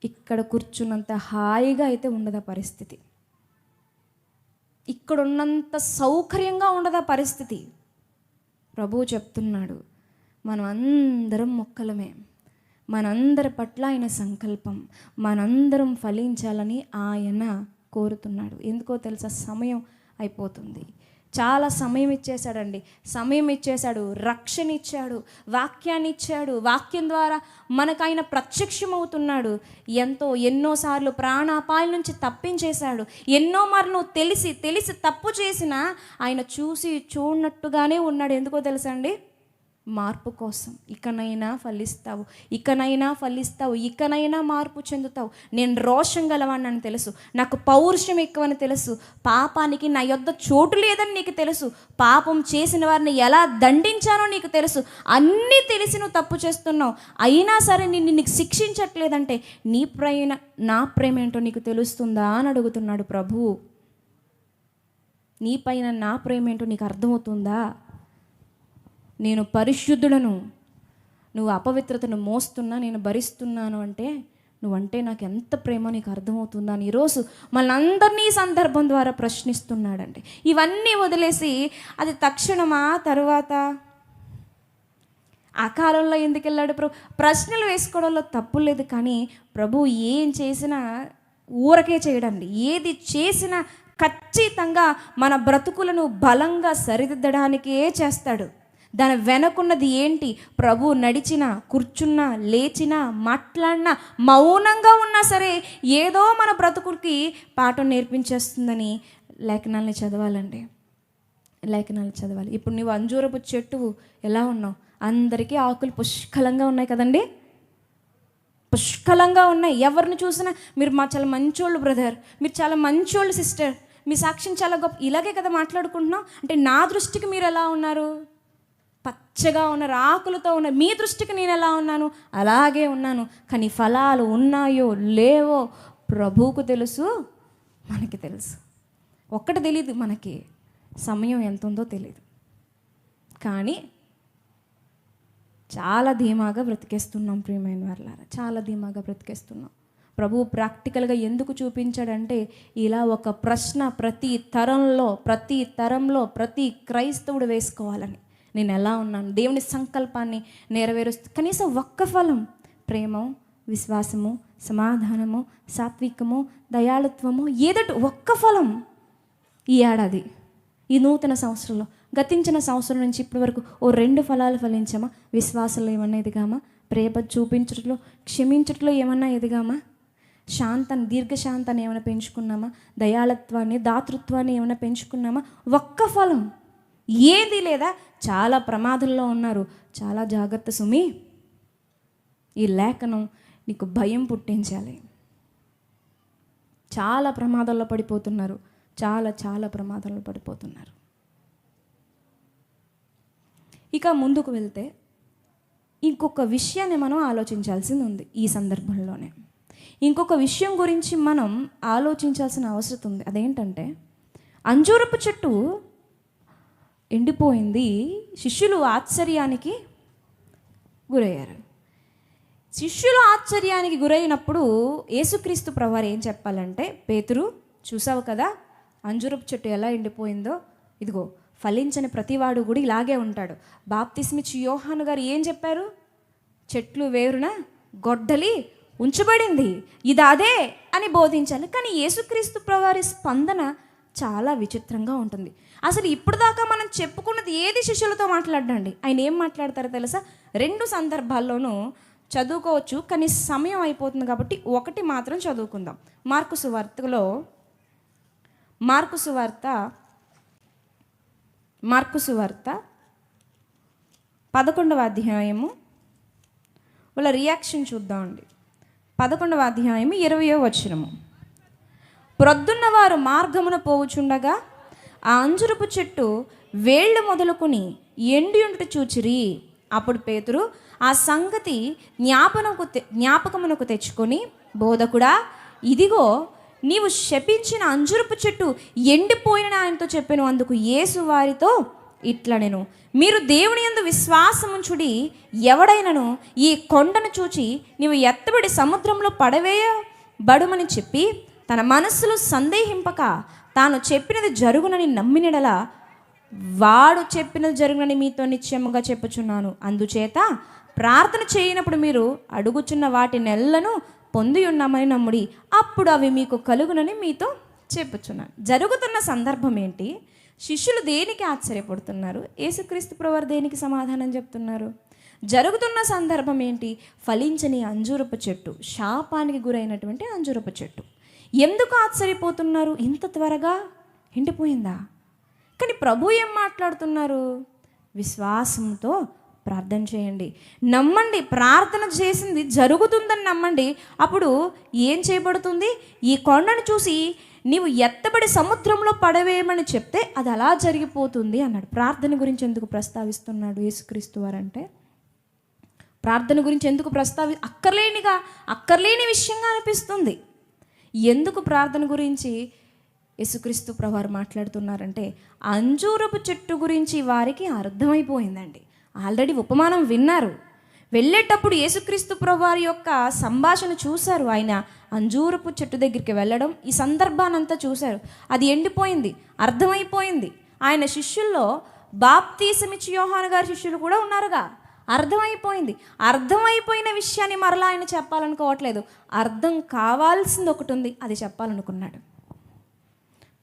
ఇక్కడ కూర్చున్నంత హాయిగా అయితే ఉండదా పరిస్థితి, ఇక్కడ ఉన్నంత సౌకర్యంగా ఉండదా పరిస్థితి. ప్రభువు చెప్తున్నాడు, మనం అందరం మొక్కలమే, మనందరి పట్ల ఆయన సంకల్పం, మనందరం ఫలించాలని ఆయన కోరుతున్నాడు. ఎందుకో తెలుసా? సమయం అయిపోతుంది. చాలా సమయం ఇచ్చేశాడండి, సమయం ఇచ్చేశాడు, రక్షణ ఇచ్చాడు, వాక్యాన్ని ఇచ్చాడు, వాక్యం ద్వారా మనకు ఆయన ప్రత్యక్షమవుతున్నాడు. ఎన్నోసార్లు ప్రాణాపాయం నుంచి తప్పించేశాడు. ఎన్నో మరి నువ్వు తెలిసి తప్పు చేసినా ఆయన చూసి చూడనట్టుగానే ఉన్నాడు. ఎందుకో తెలుసా అండి? మార్పు కోసం. ఇకనైనా ఫలిస్తావు, ఇకనైనా మార్పు చెందుతావు. నేను రోషం గలవాడిని తెలుసు, నాకు పౌరుషం ఎక్కువని తెలుసు, పాపానికి నా యొద్ద చోటు లేదని నీకు తెలుసు, పాపం చేసిన వారిని ఎలా దండించానో నీకు తెలుసు. అన్నీ తెలిసి నువ్వు తప్పు చేస్తున్నావు, అయినా సరే నీకు శిక్షించట్లేదంటే నా ప్రేమ ఏంటో నీకు తెలుస్తుందా అని అడుగుతున్నాడు ప్రభువు. నీ పైన నా ప్రేమ ఏంటో నీకు అర్థమవుతుందా? నేను పరిశుద్ధుడను, నువ్వు అపవిత్రతను మోస్తున్నా, నేను భరిస్తున్నాను అంటే నువ్వంటే నాకు ఎంత ప్రేమో నీకు అర్థమవుతుందా అని ఈరోజు మనందరినీ ఈ సందర్భం ద్వారా ప్రశ్నిస్తున్నాడండి. ఇవన్నీ వదిలేసి అది తక్షణమా తరువాత ఆ కాలంలో ఎందుకు వెళ్ళాడు ప్రభు? ప్రశ్నలు వేసుకోవడంలో తప్పు లేదు, కానీ ప్రభు ఏం చేసినా ఊరకే చేయడండి. ఏది చేసినా ఖచ్చితంగా మన బ్రతుకులను బలంగా సరిదిద్దడానికే చేస్తాడు. దాని వెనకున్నది ఏంటి? ప్రభు నడిచినా, కూర్చున్నా, లేచినా, మాట్లాడినా, మౌనంగా ఉన్నా సరే ఏదో మన బ్రతుకులకి పాఠం నేర్పించేస్తుందని లేఖనాలని చదవాలండి. లేఖనాలు చదవాలి. ఇప్పుడు నువ్వు అంజూరపు చెట్టు ఎలా ఉన్నావు? అందరికీ ఆకులు పుష్కలంగా ఉన్నాయి కదండి, పుష్కలంగా ఉన్నాయి. ఎవరిని చూసినా మీరు చాలా మంచోళ్ళు బ్రదర్, మీరు చాలా మంచోళ్ళు సిస్టర్, మీ సాక్ష్యం చాలా గొప్ప, ఇలాగే కదా మాట్లాడుకుంటున్నాం. అంటే నా దృష్టికి మీరు ఎలా ఉన్నారు? పచ్చగా ఉన్నారు, ఆకులతో ఉన్నారు. మీ దృష్టికి నేను ఎలా ఉన్నాను? అలాగే ఉన్నాను. కానీ ఫలాలు ఉన్నాయో లేవో ప్రభువుకు తెలుసు, మనకి తెలుసు. ఒక్కటి తెలీదు, మనకి సమయం ఎంత ఉందో తెలియదు, కానీ చాలా ధీమాగా బ్రతికేస్తున్నాం ప్రియమైన వారలారా, చాలా ధీమాగా బ్రతికేస్తున్నాం. ప్రభువు ప్రాక్టికల్గా ఎందుకు చూపించాడంటే ఇలా ఒక ప్రశ్న ప్రతి తరంలో ప్రతి క్రైస్తవుడు వేసుకోవాలని. నేను ఎలా ఉన్నాను? దేవుని సంకల్పాన్ని నెరవేరుస్తూ కనీసం ఒక్క ఫలం, ప్రేమ, విశ్వాసము, సమాధానము, సాత్వికము, దయాళుత్వము, ఏదటి ఒక్క ఫలం ఈ ఏడాది, ఈ నూతన సంవత్సరంలో, గతించిన సంవత్సరం నుంచి ఇప్పటి వరకు 2 ఫలాలు ఫలించామా? విశ్వాసంలో ఏమన్నా ఎదిగామా? ప్రేమ చూపించట్లో, క్షమించట్లో ఏమన్నా ఎదిగామా? దీర్ఘశాంతాన్ని ఏమైనా పెంచుకున్నామా? దయాళత్వాన్ని, దాతృత్వాన్ని ఏమైనా పెంచుకున్నామా? ఒక్క ఫలం ఏది లేదా? చాలా ప్రమాదంలో ఉన్నారు. చాలా జాగ్రత్త సుమి. ఈ లేఖనం నీకు భయం పుట్టించాలి. చాలా ప్రమాదాల్లో పడిపోతున్నారు, చాలా ప్రమాదాల్లో పడిపోతున్నారు. ఇక ముందుకు వెళ్తే ఇంకొక విషయాన్ని మనం ఆలోచించాల్సింది ఉంది. ఈ సందర్భంలోనే ఇంకొక విషయం గురించి మనం ఆలోచించాల్సిన అవసరం ఉంది. అదేంటంటే అంజూరపు చెట్టు ఎండిపోయింది, శిష్యులు ఆశ్చర్యానికి గురయ్యారు. శిష్యులు ఆశ్చర్యానికి గురైనప్పుడు యేసుక్రీస్తు ప్రభువారు ఏం చెప్పాలంటే, పేతురు చూసావు కదా అంజూరపు చెట్టు ఎలా ఎండిపోయిందో, ఇదిగో ఫలించని ప్రతివాడు కూడా ఇలాగే ఉంటాడు. బాప్తిస్మిచ్చి యోహాను గారు ఏం చెప్పారు? చెట్లు వేరున గొడ్డలి ఉంచబడింది, ఇది అదే అని బోధించాలి. కానీ యేసుక్రీస్తు ప్రభువారి స్పందన చాలా విచిత్రంగా ఉంటుంది. అసలు ఇప్పుడు దాకా మనం చెప్పుకున్నది ఏది శిష్యులతో మాట్లాడండి, ఆయన ఏం మాట్లాడతారో తెలుసా? 2 సందర్భాల్లోనూ చదువుకోవచ్చు, కానీ సమయం అయిపోతుంది కాబట్టి ఒకటి మాత్రం చదువుకుందాం. మార్కు సువార్త 11వ అధ్యాయము వాళ్ళ రియాక్షన్ చూద్దామండి. 11వ అధ్యాయము 20వ వచనము. ప్రొద్దున్న వారు మార్గమున పోవుచుండగా ఆ అంజురపు చెట్టు వేళ్ళు మొదలుకొని ఎండి ఉండుట చూచిరి. అప్పుడు పేతురు ఆ సంగతి జ్ఞాపకమునకు తెచ్చుకొని, బోధకుడా, ఇదిగో నీవు శపించిన అంజురపు చెట్టు ఎండిపోయిన ఆయనతో చెప్పాను. అందుకు యేసు వారితో ఇట్లా, నేను మీరు దేవుని యందు విశ్వాసముంచుడి, ఎవడైనను ఈ కొండను చూచి నీవు ఎత్తబడి సముద్రంలో పడవేయబడుమని చెప్పి తన మనస్సులో సందేహింపక తాను చెప్పినది జరుగునని నమ్మినడలా వాడు చెప్పినది జరుగునని మీతో నిశ్చయముగా చెప్పుచున్నాను. అందుచేత ప్రార్థన చేయనప్పుడు మీరు అడుగుచున్న వాటి నెలను పొంది ఉన్నామని నమ్ముడి, అప్పుడు అవి మీకు కలుగునని మీతో చెప్పుచున్నాను. జరుగుతున్న సందర్భం ఏంటి? శిష్యులు దేనికి ఆశ్చర్యపడుతున్నారు? యేసుక్రీస్తు ప్రభువారు దేనికి సమాధానం చెప్తున్నారు? జరుగుతున్న సందర్భం ఏంటి? ఫలించని అంజూరపు చెట్టు, శాపానికి గురైనటువంటి అంజూరపు చెట్టు. ఎందుకు ఆశ్చర్యపోతున్నారు? ఇంత త్వరగా ఎండిపోయిందా? కానీ ప్రభు ఏం మాట్లాడుతున్నారు? విశ్వాసంతో ప్రార్థన చేయండి, నమ్మండి. ప్రార్థన చేసింది జరుగుతుందని నమ్మండి. అప్పుడు ఏం చేయబడుతుంది? ఈ కొండను చూసి నీవు ఎత్తబడి సముద్రంలో పడవేయమని చెప్తే అది అలా జరిగిపోతుంది అన్నాడు. ప్రార్థన గురించి ఎందుకు ప్రస్తావిస్తున్నాడు యేసుక్రీస్తు వారంటే, ప్రార్థన గురించి ఎందుకు అక్కర్లేని విషయంగా అనిపిస్తుంది. ఎందుకు ప్రార్థన గురించి యేసుక్రీస్తు ప్రభువారు మాట్లాడుతున్నారంటే, అంజూరపు చెట్టు గురించి వారికి అర్థమైపోయిందండి. ఆల్రెడీ ఉపమానం విన్నారు. వెళ్ళేటప్పుడు యేసుక్రీస్తు ప్రభువారి యొక్క సంభాషణ చూశారు. ఆయన అంజూరపు చెట్టు దగ్గరికి వెళ్ళడం, ఈ సందర్భానంతా చూశారు. అది ఎండిపోయింది, అర్థమైపోయింది. ఆయన శిష్యుల్లో బాప్తీసమిచ్చి యోహాను గారి శిష్యులు కూడా ఉన్నారుగా. అర్థమైపోయిన విషయాన్ని మరలా ఆయన చెప్పాలనుకోవట్లేదు. అర్థం కావాల్సింది ఒకటి ఉంది, అది చెప్పాలనుకున్నాడు.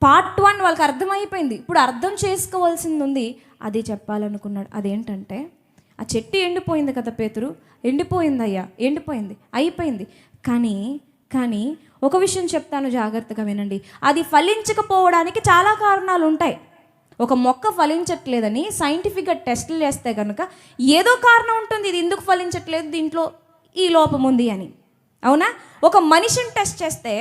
పార్ట్ 1 వాళ్ళకి అర్థమైపోయింది. ఇప్పుడు అర్థం చేసుకోవాల్సింది ఉంది, అది చెప్పాలనుకున్నాడు. అదేంటంటే, ఆ చెట్టు ఎండిపోయింది కదా పేతురు, ఎండిపోయిందయ్యా, ఎండిపోయింది, అయిపోయింది. కానీ ఒక విషయం చెప్తాను, జాగ్రత్తగా వినండి. అది ఫలించకపోవడానికి చాలా కారణాలు ఉంటాయి. ఒక మొక్క ఫలించట్లేదని సైంటిఫిక్గా టెస్టులు చేస్తే కనుక ఏదో కారణం ఉంటుంది, ఇది ఎందుకు ఫలించట్లేదు, దీంట్లో ఈ లోపం ఉంది అని. అవునా? ఒక మనిషిని టెస్ట్ చేస్తే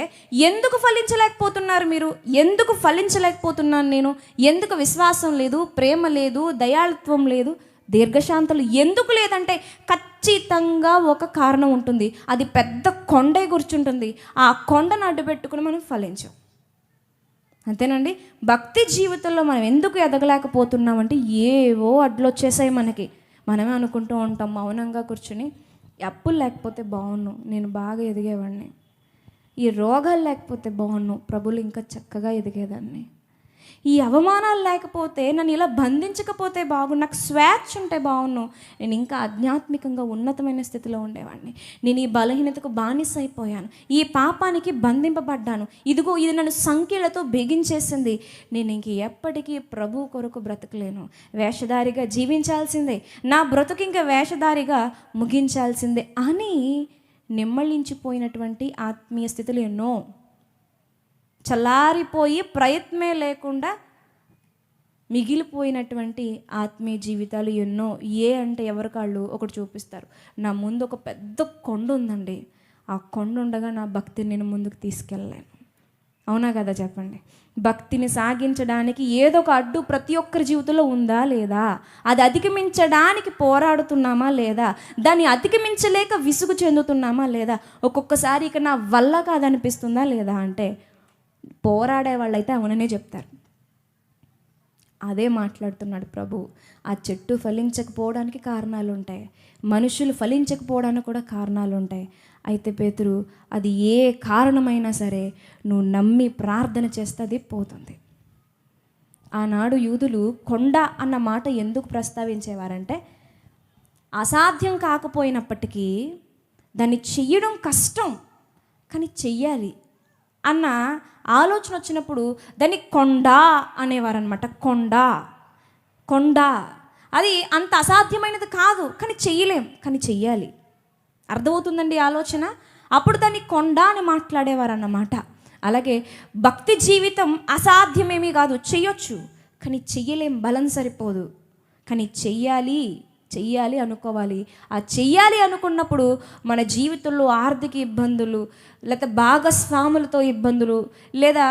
ఎందుకు ఫలించలేకపోతున్నారు మీరు, ఎందుకు ఫలించలేకపోతున్నాను నేను, ఎందుకు విశ్వాసం లేదు, ప్రేమ లేదు, దయాళుత్వం లేదు, దీర్ఘశాంతలు ఎందుకు లేదంటే ఖచ్చితంగా ఒక కారణం ఉంటుంది. అది పెద్ద కొండే కూర్చుంటుంది. ఆ కొండను అడ్డుపెట్టుకుని మనం ఫలించాం. అంతేనండి. భక్తి జీవితంలో మనం ఎందుకు ఎదగలేకపోతున్నామంటే ఏవో అడ్లు వచ్చేసాయి మనకి. మనమే అనుకుంటూ ఉంటాం మౌనంగా కూర్చుని, అప్పులు లేకపోతే బాగున్ను, నేను బాగా ఎదిగేవాడిని, ఈ రోగాలు లేకపోతే బాగున్ను, ప్రభులు ఇంకా చక్కగా ఎదిగేదాన్ని, ఈ అవమానాలు లేకపోతే నన్ను ఇలా బంధించకపోతే బాగుండు, నాకు స్వేచ్ఛ ఉంటే బాగున్ను, నేను ఇంకా ఆధ్యాత్మికంగా ఉన్నతమైన స్థితిలో ఉండేవాడిని, నేను ఈ బలహీనతకు బానిస అయిపోయాను, ఈ పాపానికి బంధింపబడ్డాను, ఇదిగో ఇది నన్ను సంఖ్యలతో బిగించేసింది, నేను ఇంక ఎప్పటికీ ప్రభు కొరకు బ్రతకలేను, వేషధారిగా జీవించాల్సిందే, నా బ్రతుకు ఇంకా వేషధారిగా ముగించాల్సిందే అని నిమ్మళించిపోయినటువంటి ఆత్మీయ స్థితులు ఎన్నో, చల్లారిపోయి ప్రయత్నమే లేకుండా మిగిలిపోయినటువంటి ఆత్మీయ జీవితాలు ఎన్నో. అంటే ఎవరికాళ్ళు ఒకటి చూపిస్తారు. నా ముందు ఒక పెద్ద కొండ ఉందండి, ఆ కొండ ఉండగా నా భక్తిని నేను ముందుకు తీసుకెళ్ళలేను. అవునా కదా చెప్పండి? భక్తిని సాగించడానికి ఏదో ఒక అడ్డు ప్రతి ఒక్కరి జీవితంలో ఉందా లేదా, అది అధిగమించడానికి పోరాడుతున్నామా లేదా, దాన్ని అధిగమించలేక విసుగు చెందుతున్నామా లేదా, ఒక్కొక్కసారి ఇక నా వల్ల కాదనిపిస్తుందా లేదా అంటే పోరాడే వాళ్ళైతే అవుననే చెప్తారు. అదే మాట్లాడుతున్నాడు ప్రభు. ఆ చెట్టు ఫలించకపోవడానికి కారణాలు ఉంటాయి, మనుషులు ఫలించకపోవడానికి కూడా కారణాలు ఉంటాయి. అయితే పేతురు, అది ఏ కారణమైనా సరే నువ్వు నమ్మి ప్రార్థన చేస్తే అది పోతుంది. ఆనాడు యూదులు కొండ అన్న మాట ఎందుకు ప్రస్తావించేవారంటే, అసాధ్యం కాకపోయినప్పటికీ దాన్ని చెయ్యడం కష్టం కానీ చెయ్యాలి అన్న ఆలోచన వచ్చినప్పుడు దాన్ని కొండ అనేవారనమాట. కొండ అది అంత అసాధ్యమైనది కాదు, కానీ చెయ్యలేం, కానీ చెయ్యాలి. అర్థమవుతుందండి ఆలోచన? అప్పుడు దాన్ని కొండ అని మాట్లాడేవారు అన్నమాట. అలాగే భక్తి జీవితం అసాధ్యమేమీ కాదు, చెయ్యొచ్చు, కానీ చెయ్యలేం, బలం సరిపోదు, కానీ చెయ్యాలి అనుకోవాలి. ఆ చెయ్యాలి అనుకున్నప్పుడు మన జీవితంలో ఆర్థిక ఇబ్బందులు, లేదా భాగస్వాములతో ఇబ్బందులు, లేదా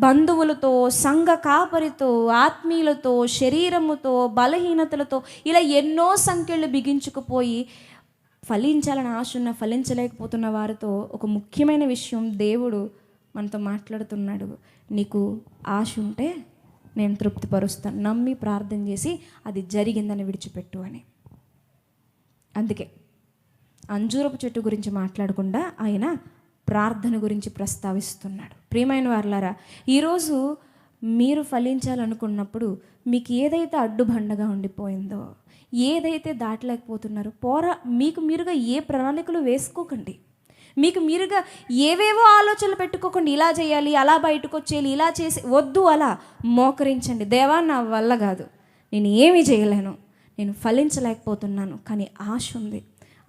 బంధువులతో, సంఘ కాపరితో, ఆత్మీయులతో, శరీరముతో, బలహీనతలతో ఇలా ఎన్నో సంఖ్యలు బిగించుకుపోయి ఫలించాలని ఆశ ఉన్న ఫలించలేకపోతున్న వారితో ఒక ముఖ్యమైన విషయం దేవుడు మనతో మాట్లాడుతున్నాడు. నీకు ఆశ ఉంటే నేను తృప్తిపరుస్తాను, నమ్మి ప్రార్థన చేసి అది జరిగిందని విడిచిపెట్టు అని. అందుకే అంజూరపు చెట్టు గురించి మాట్లాడకుండా ఆయన ప్రార్థన గురించి ప్రస్తావిస్తున్నాడు. ప్రియమైన వారలారా, ఈరోజు మీరు ఫలించాలనుకున్నప్పుడు మీకు ఏదైతే అడ్డుబండగా ఉండిపోయిందో, ఏదైతే దాటలేకపోతున్నారో మీకు మీరుగా ఏ ప్రణాళికలు వేసుకోకండి. మీకు మీరుగా ఏవేవో ఆలోచనలు పెట్టుకోకండి. ఇలా చేయాలి, అలా బయటకు వచ్చేయాలి, ఇలా చేసి వద్దు. అలా మోకరించండి. దేవా, నా వల్ల కాదు, నేను ఏమీ చేయలేను, నేను ఫలించలేకపోతున్నాను, కానీ ఆశ ఉంది,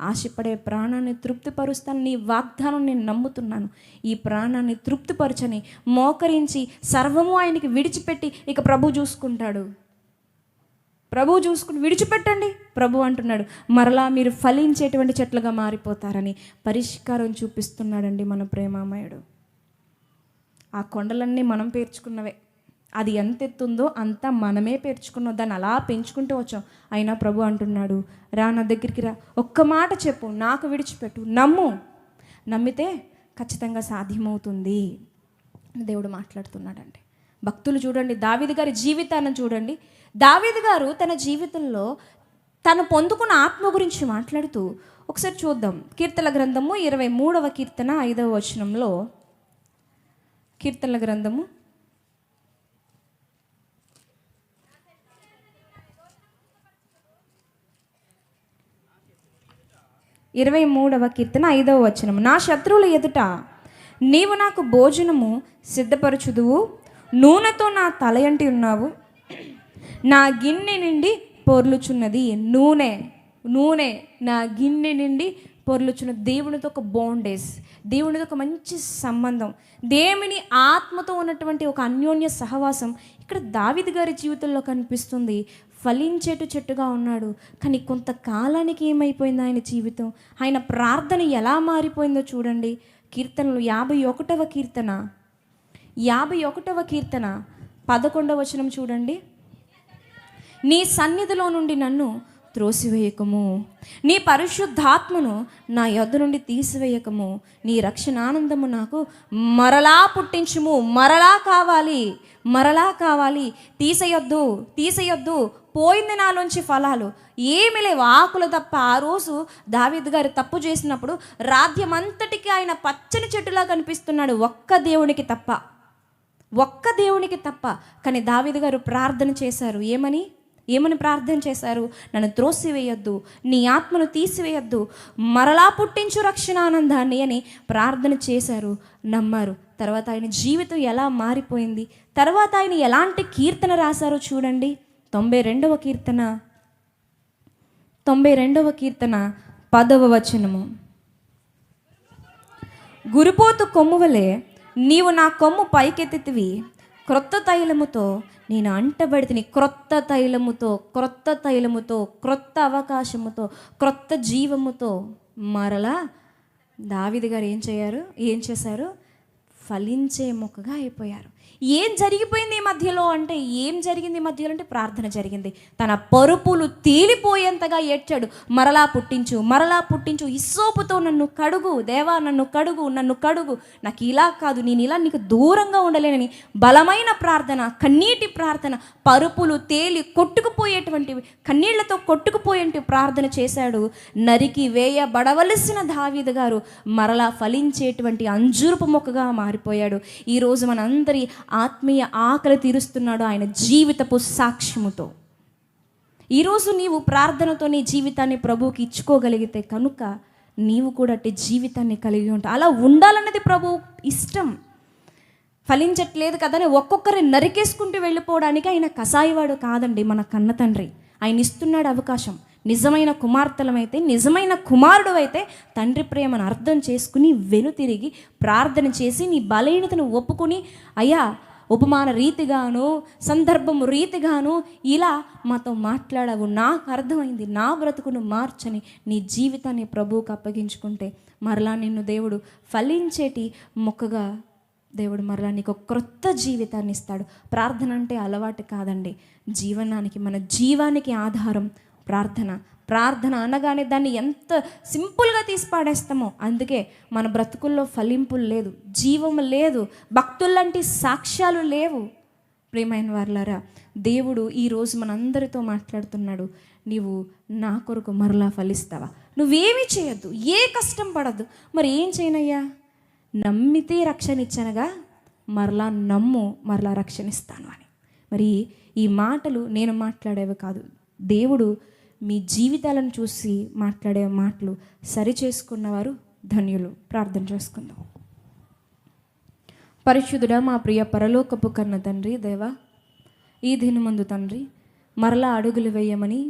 ఆశపడే ప్రాణాన్ని తృప్తిపరుస్తాను, నీ వాగ్దానం నేను నమ్ముతున్నాను, ఈ ప్రాణాన్ని తృప్తిపరచని మోకరించి సర్వము ఆయనకి విడిచిపెట్టి ఇక ప్రభు చూసుకుంటాడు. ప్రభు చూసుకుని విడిచిపెట్టండి. ప్రభు అంటున్నాడు మరలా మీరు ఫలించేటువంటి చెట్లుగా మారిపోతారని పరిష్కారం చూపిస్తున్నాడండి మన ప్రేమామయుడు. ఆ కొండలన్నీ మనం పేర్చుకున్నవే. అది ఎంత ఎత్తుందో అంతా మనమే పేర్చుకున్నాం, దాన్ని అలా పెంచుకుంటూ వచ్చాం. అయినా ప్రభు అంటున్నాడు రా నా దగ్గరికి రా, ఒక్క మాట చెప్పు, నాకు విడిచిపెట్టు, నమ్మితే ఖచ్చితంగా సాధ్యమవుతుంది. దేవుడు మాట్లాడుతున్నాడండి. భక్తులు చూడండి, దావీదు గారి జీవితాన్ని చూడండి. దావీదు గారు తన జీవితంలో తను పొందుకున్న ఆత్మ గురించి మాట్లాడుతూ ఒకసారి చూద్దాం. కీర్తనల గ్రంథము 23వ కీర్తన 5వ వచనంలో, కీర్తనల గ్రంథము 23వ కీర్తన 5వ వచనం, నా శత్రువుల ఎదుట నీవు నాకు భోజనము సిద్ధపరచుదువు, నూనెతో నా తలయంటి ఉన్నావు, నా గిన్నె నిండి పొర్లుచున్నది. నూనె నా గిన్నె నిండి పొర్లుచున్న దేవునితో ఒక బాండేజ్, దేవునితో ఒక మంచి సంబంధం, దేవుని ఆత్మతో ఉన్నటువంటి ఒక అన్యోన్య సహవాసం ఇక్కడ దావీదు గారి జీవితంలో కనిపిస్తుంది. ఫలించేటు చెట్టుగా ఉన్నాడు, కానీ కొంతకాలానికి ఏమైపోయింది ఆయన జీవితం, ఆయన ప్రార్థన ఎలా మారిపోయిందో చూడండి. కీర్తనలు 51వ కీర్తన 11వ వచనం చూడండి. నీ సన్నిధిలో నుండి నన్ను త్రోసివేయకము, నీ పరిశుద్ధాత్మను నా యొద్ద నుండి తీసివేయకము, నీ రక్షణానందము నాకు మరలా పుట్టించుము. మరలా కావాలి. తీసేయొద్దు. పోయింది నాలోంచి ఫలాలు ఏమి లేవు, ఆకులు తప్ప. ఆ రోజు దావీదు గారు తప్పు చేసినప్పుడు రాజ్యమంతటికి ఆయన పచ్చని చెట్టులా కనిపిస్తున్నాడు, ఒక్క దేవునికి తప్ప. కానీ దావీదు గారు ప్రార్థన చేశారు. ఏమని ప్రార్థన చేశారు? నన్ను త్రోసివేయొద్దు, నీ ఆత్మను తీసివేయొద్దు, మరలా పుట్టించు రక్షణానందాన్ని అని ప్రార్థన చేశారు, నమ్మారు. తర్వాత ఆయన జీవితం ఎలా మారిపోయింది, తర్వాత ఆయన ఎలాంటి కీర్తన రాశారో చూడండి. 92వ కీర్తన 10వ వచనము, గురిపోతు కొమ్ము వలె నీవు నా కొమ్ము పైకెత్తితివి, క్రొత్త తైలముతో నేను అంటబడితిని. క్రొత్త తైలముతో క్రొత్త అవకాశముతో క్రొత్త జీవముతో మరలా దావీదు గారు ఏం చేశారు? ఫలించే మొక్కగా అయిపోయారు. ఏం జరిగిపోయింది ఈ మధ్యలో అంటే, ప్రార్థన జరిగింది. తన పరుపులు తేలిపోయేంతగా ఏడ్చాడు, మరలా పుట్టించు, ఇస్సోపుతో నన్ను కడుగు దేవా, నన్ను కడుగు, నాకు ఇలా కాదు, నేను ఇలా నీకు దూరంగా ఉండలేనని బలమైన ప్రార్థన, కన్నీటి ప్రార్థన, పరుపులు తేలి కొట్టుకుపోయేటువంటివి, కన్నీళ్లతో కొట్టుకుపోయేటి ప్రార్థన చేశాడు. నరికి వేయబడవలసిన దావీదు గారు మరలా ఫలించేటువంటి అంజూరపు మొక్కగా మారిపోయాడు. ఈరోజు మనందరి ఆత్మీయ ఆకలి తీరుస్తున్నాడు ఆయన జీవితపు సాక్ష్యముతో. ఈరోజు నీవు ప్రార్థనతో నీ జీవితాన్ని ప్రభువుకి ఇచ్చుకోగలిగితే కనుక నీవు కూడా అట్టి జీవితాన్ని కలిగి ఉంటావు. అలా ఉండాలన్నది ప్రభు ఇష్టం. ఫలించట్లేదు కదని ఒక్కొక్కరిని నరికేసుకుంటూ వెళ్ళిపోవడానికి ఆయన కసాయివాడు కాదండి, మన కన్న తండ్రి. ఆయన ఇస్తున్నాడు అవకాశం. నిజమైన కుమార్తెలమైతే, నిజమైన కుమారుడు అయితే తండ్రి ప్రేమను అర్థం చేసుకుని వెనుతిరిగి ప్రార్థన చేసి నీ బలహీనతను ఒప్పుకొని, అయ్యా ఉపమాన రీతిగాను సందర్భము రీతిగాను ఇలా మాతో మాట్లాడావు, నాకు అర్థమైంది, నా బ్రతుకును మార్చని నీ జీవితాన్ని ప్రభువుకు అప్పగించుకుంటే మరలా నిన్ను దేవుడు ఫలించేటి మొక్కగా దేవుడు మరలా నీకు క్రొత్త జీవితాన్ని ఇస్తాడు. ప్రార్థన అంటే అలవాటు కాదండి, జీవనానికి, మన జీవానికి ఆధారం ప్రార్థన అనగానే దాన్ని ఎంత సింపుల్గా తీసి పాడేస్తామో. అందుకే మన బ్రతుకుల్లో ఫలింపులు లేదు, జీవం లేదు, భక్తుల్లాంటి సాక్ష్యాలు లేవు. ప్రియమైన వారలారా, దేవుడు ఈరోజు మనందరితో మాట్లాడుతున్నాడు. నీవు నా కొరకు మరలా ఫలిస్తావా? నువ్వేమీ చేయొద్దు, ఏ కష్టం పడద్దు. మరి ఏం చేయనయ్యా? నమ్మితే రక్షణ ఇచ్చానుగా, మరలా నమ్ము, మరలా రక్షణ ఇస్తాను అని. మరి ఈ మాటలు నేను మాట్లాడేవి కాదు, దేవుడు మీ జీవితాలను చూసి మాట్లాడే మాటలు. సరి చేసుకున్నవారు ధన్యులు. ప్రార్థన చేసుకుందాం. పరిశుద్ధుడా, మా ప్రియ పరలోకపు కన్న తండ్రి, దేవా, ఈ దినమందు తండ్రి మరలా అడుగులు వేయమని,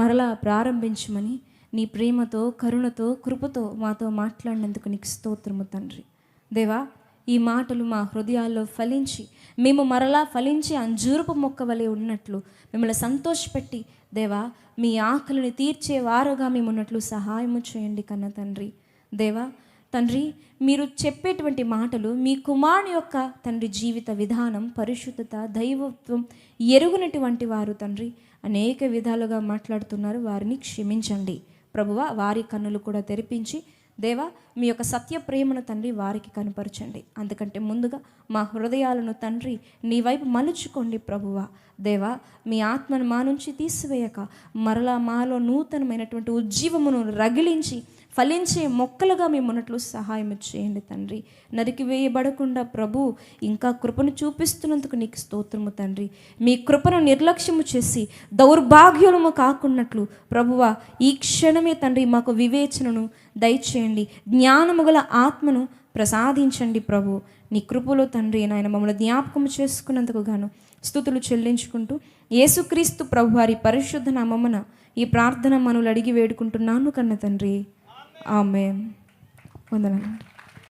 మరలా ప్రారంభించమని నీ ప్రేమతో, కరుణతో, కృపతో మాతో మాట్లాడినందుకు నీకు స్తోత్రము తండ్రి. దేవా, ఈ మాటలు మా హృదయాల్లో ఫలించి మేము మరలా ఫలించి అంజూరపు మొక్క వలె ఉన్నట్లు మిమ్మల్ని సంతోషపెట్టి దేవా మీ ఆకలిని తీర్చే వారుగా మేము ఉన్నట్లు సహాయము చేయండి కన్న తండ్రి. దేవా తండ్రి, మీరు చెప్పేటువంటి మాటలు మీ కుమారుని యొక్క తండ్రి జీవిత విధానం, పరిశుద్ధత, దైవత్వం ఎరుగునటువంటి వారు తండ్రి అనేక విధాలుగా మాట్లాడుతున్నారు. వారిని క్షమించండి ప్రభువా. వారి కన్నులు కూడా తెరిపించి దేవా మీ యొక్క సత్య ప్రేమను తండ్రి వారికి కనపరచండి. అందుకంటే ముందుగా మా హృదయాలను తండ్రి నీ వైపు మలుచుకోండి ప్రభువా. దేవా మీ ఆత్మను మా నుంచి తీసివేయక మరలా మాలో నూతనమైనటువంటి ఉజ్జీవమును రగిలించి ఫలించే మొక్కలుగా మేము ఉన్నట్లు సహాయం చేయండి తండ్రి. నరికి వేయబడకుండా ప్రభు ఇంకా కృపను చూపిస్తున్నందుకు నీకు స్తోత్రము తండ్రి. మీ కృపను నిర్లక్ష్యము చేసి దౌర్భాగ్యులము కాకున్నట్లు ప్రభువా ఈ క్షణమే తండ్రి మాకు వివేచనను దయచేయండి, జ్ఞానము గల ఆత్మను ప్రసాదించండి ప్రభు. నీ కృపలో తండ్రి నాయన మమ్మల్ని జ్ఞాపకం చేసుకున్నందుకు గాను స్తుతులు చెల్లించుకుంటూ యేసుక్రీస్తు ప్రభు వారి పరిశుద్ధ నామమున ఈ ప్రార్థన మనలు అడిగి వేడుకుంటున్నాను కన్న తండ్రి. ఆమేన్. వందనాలు.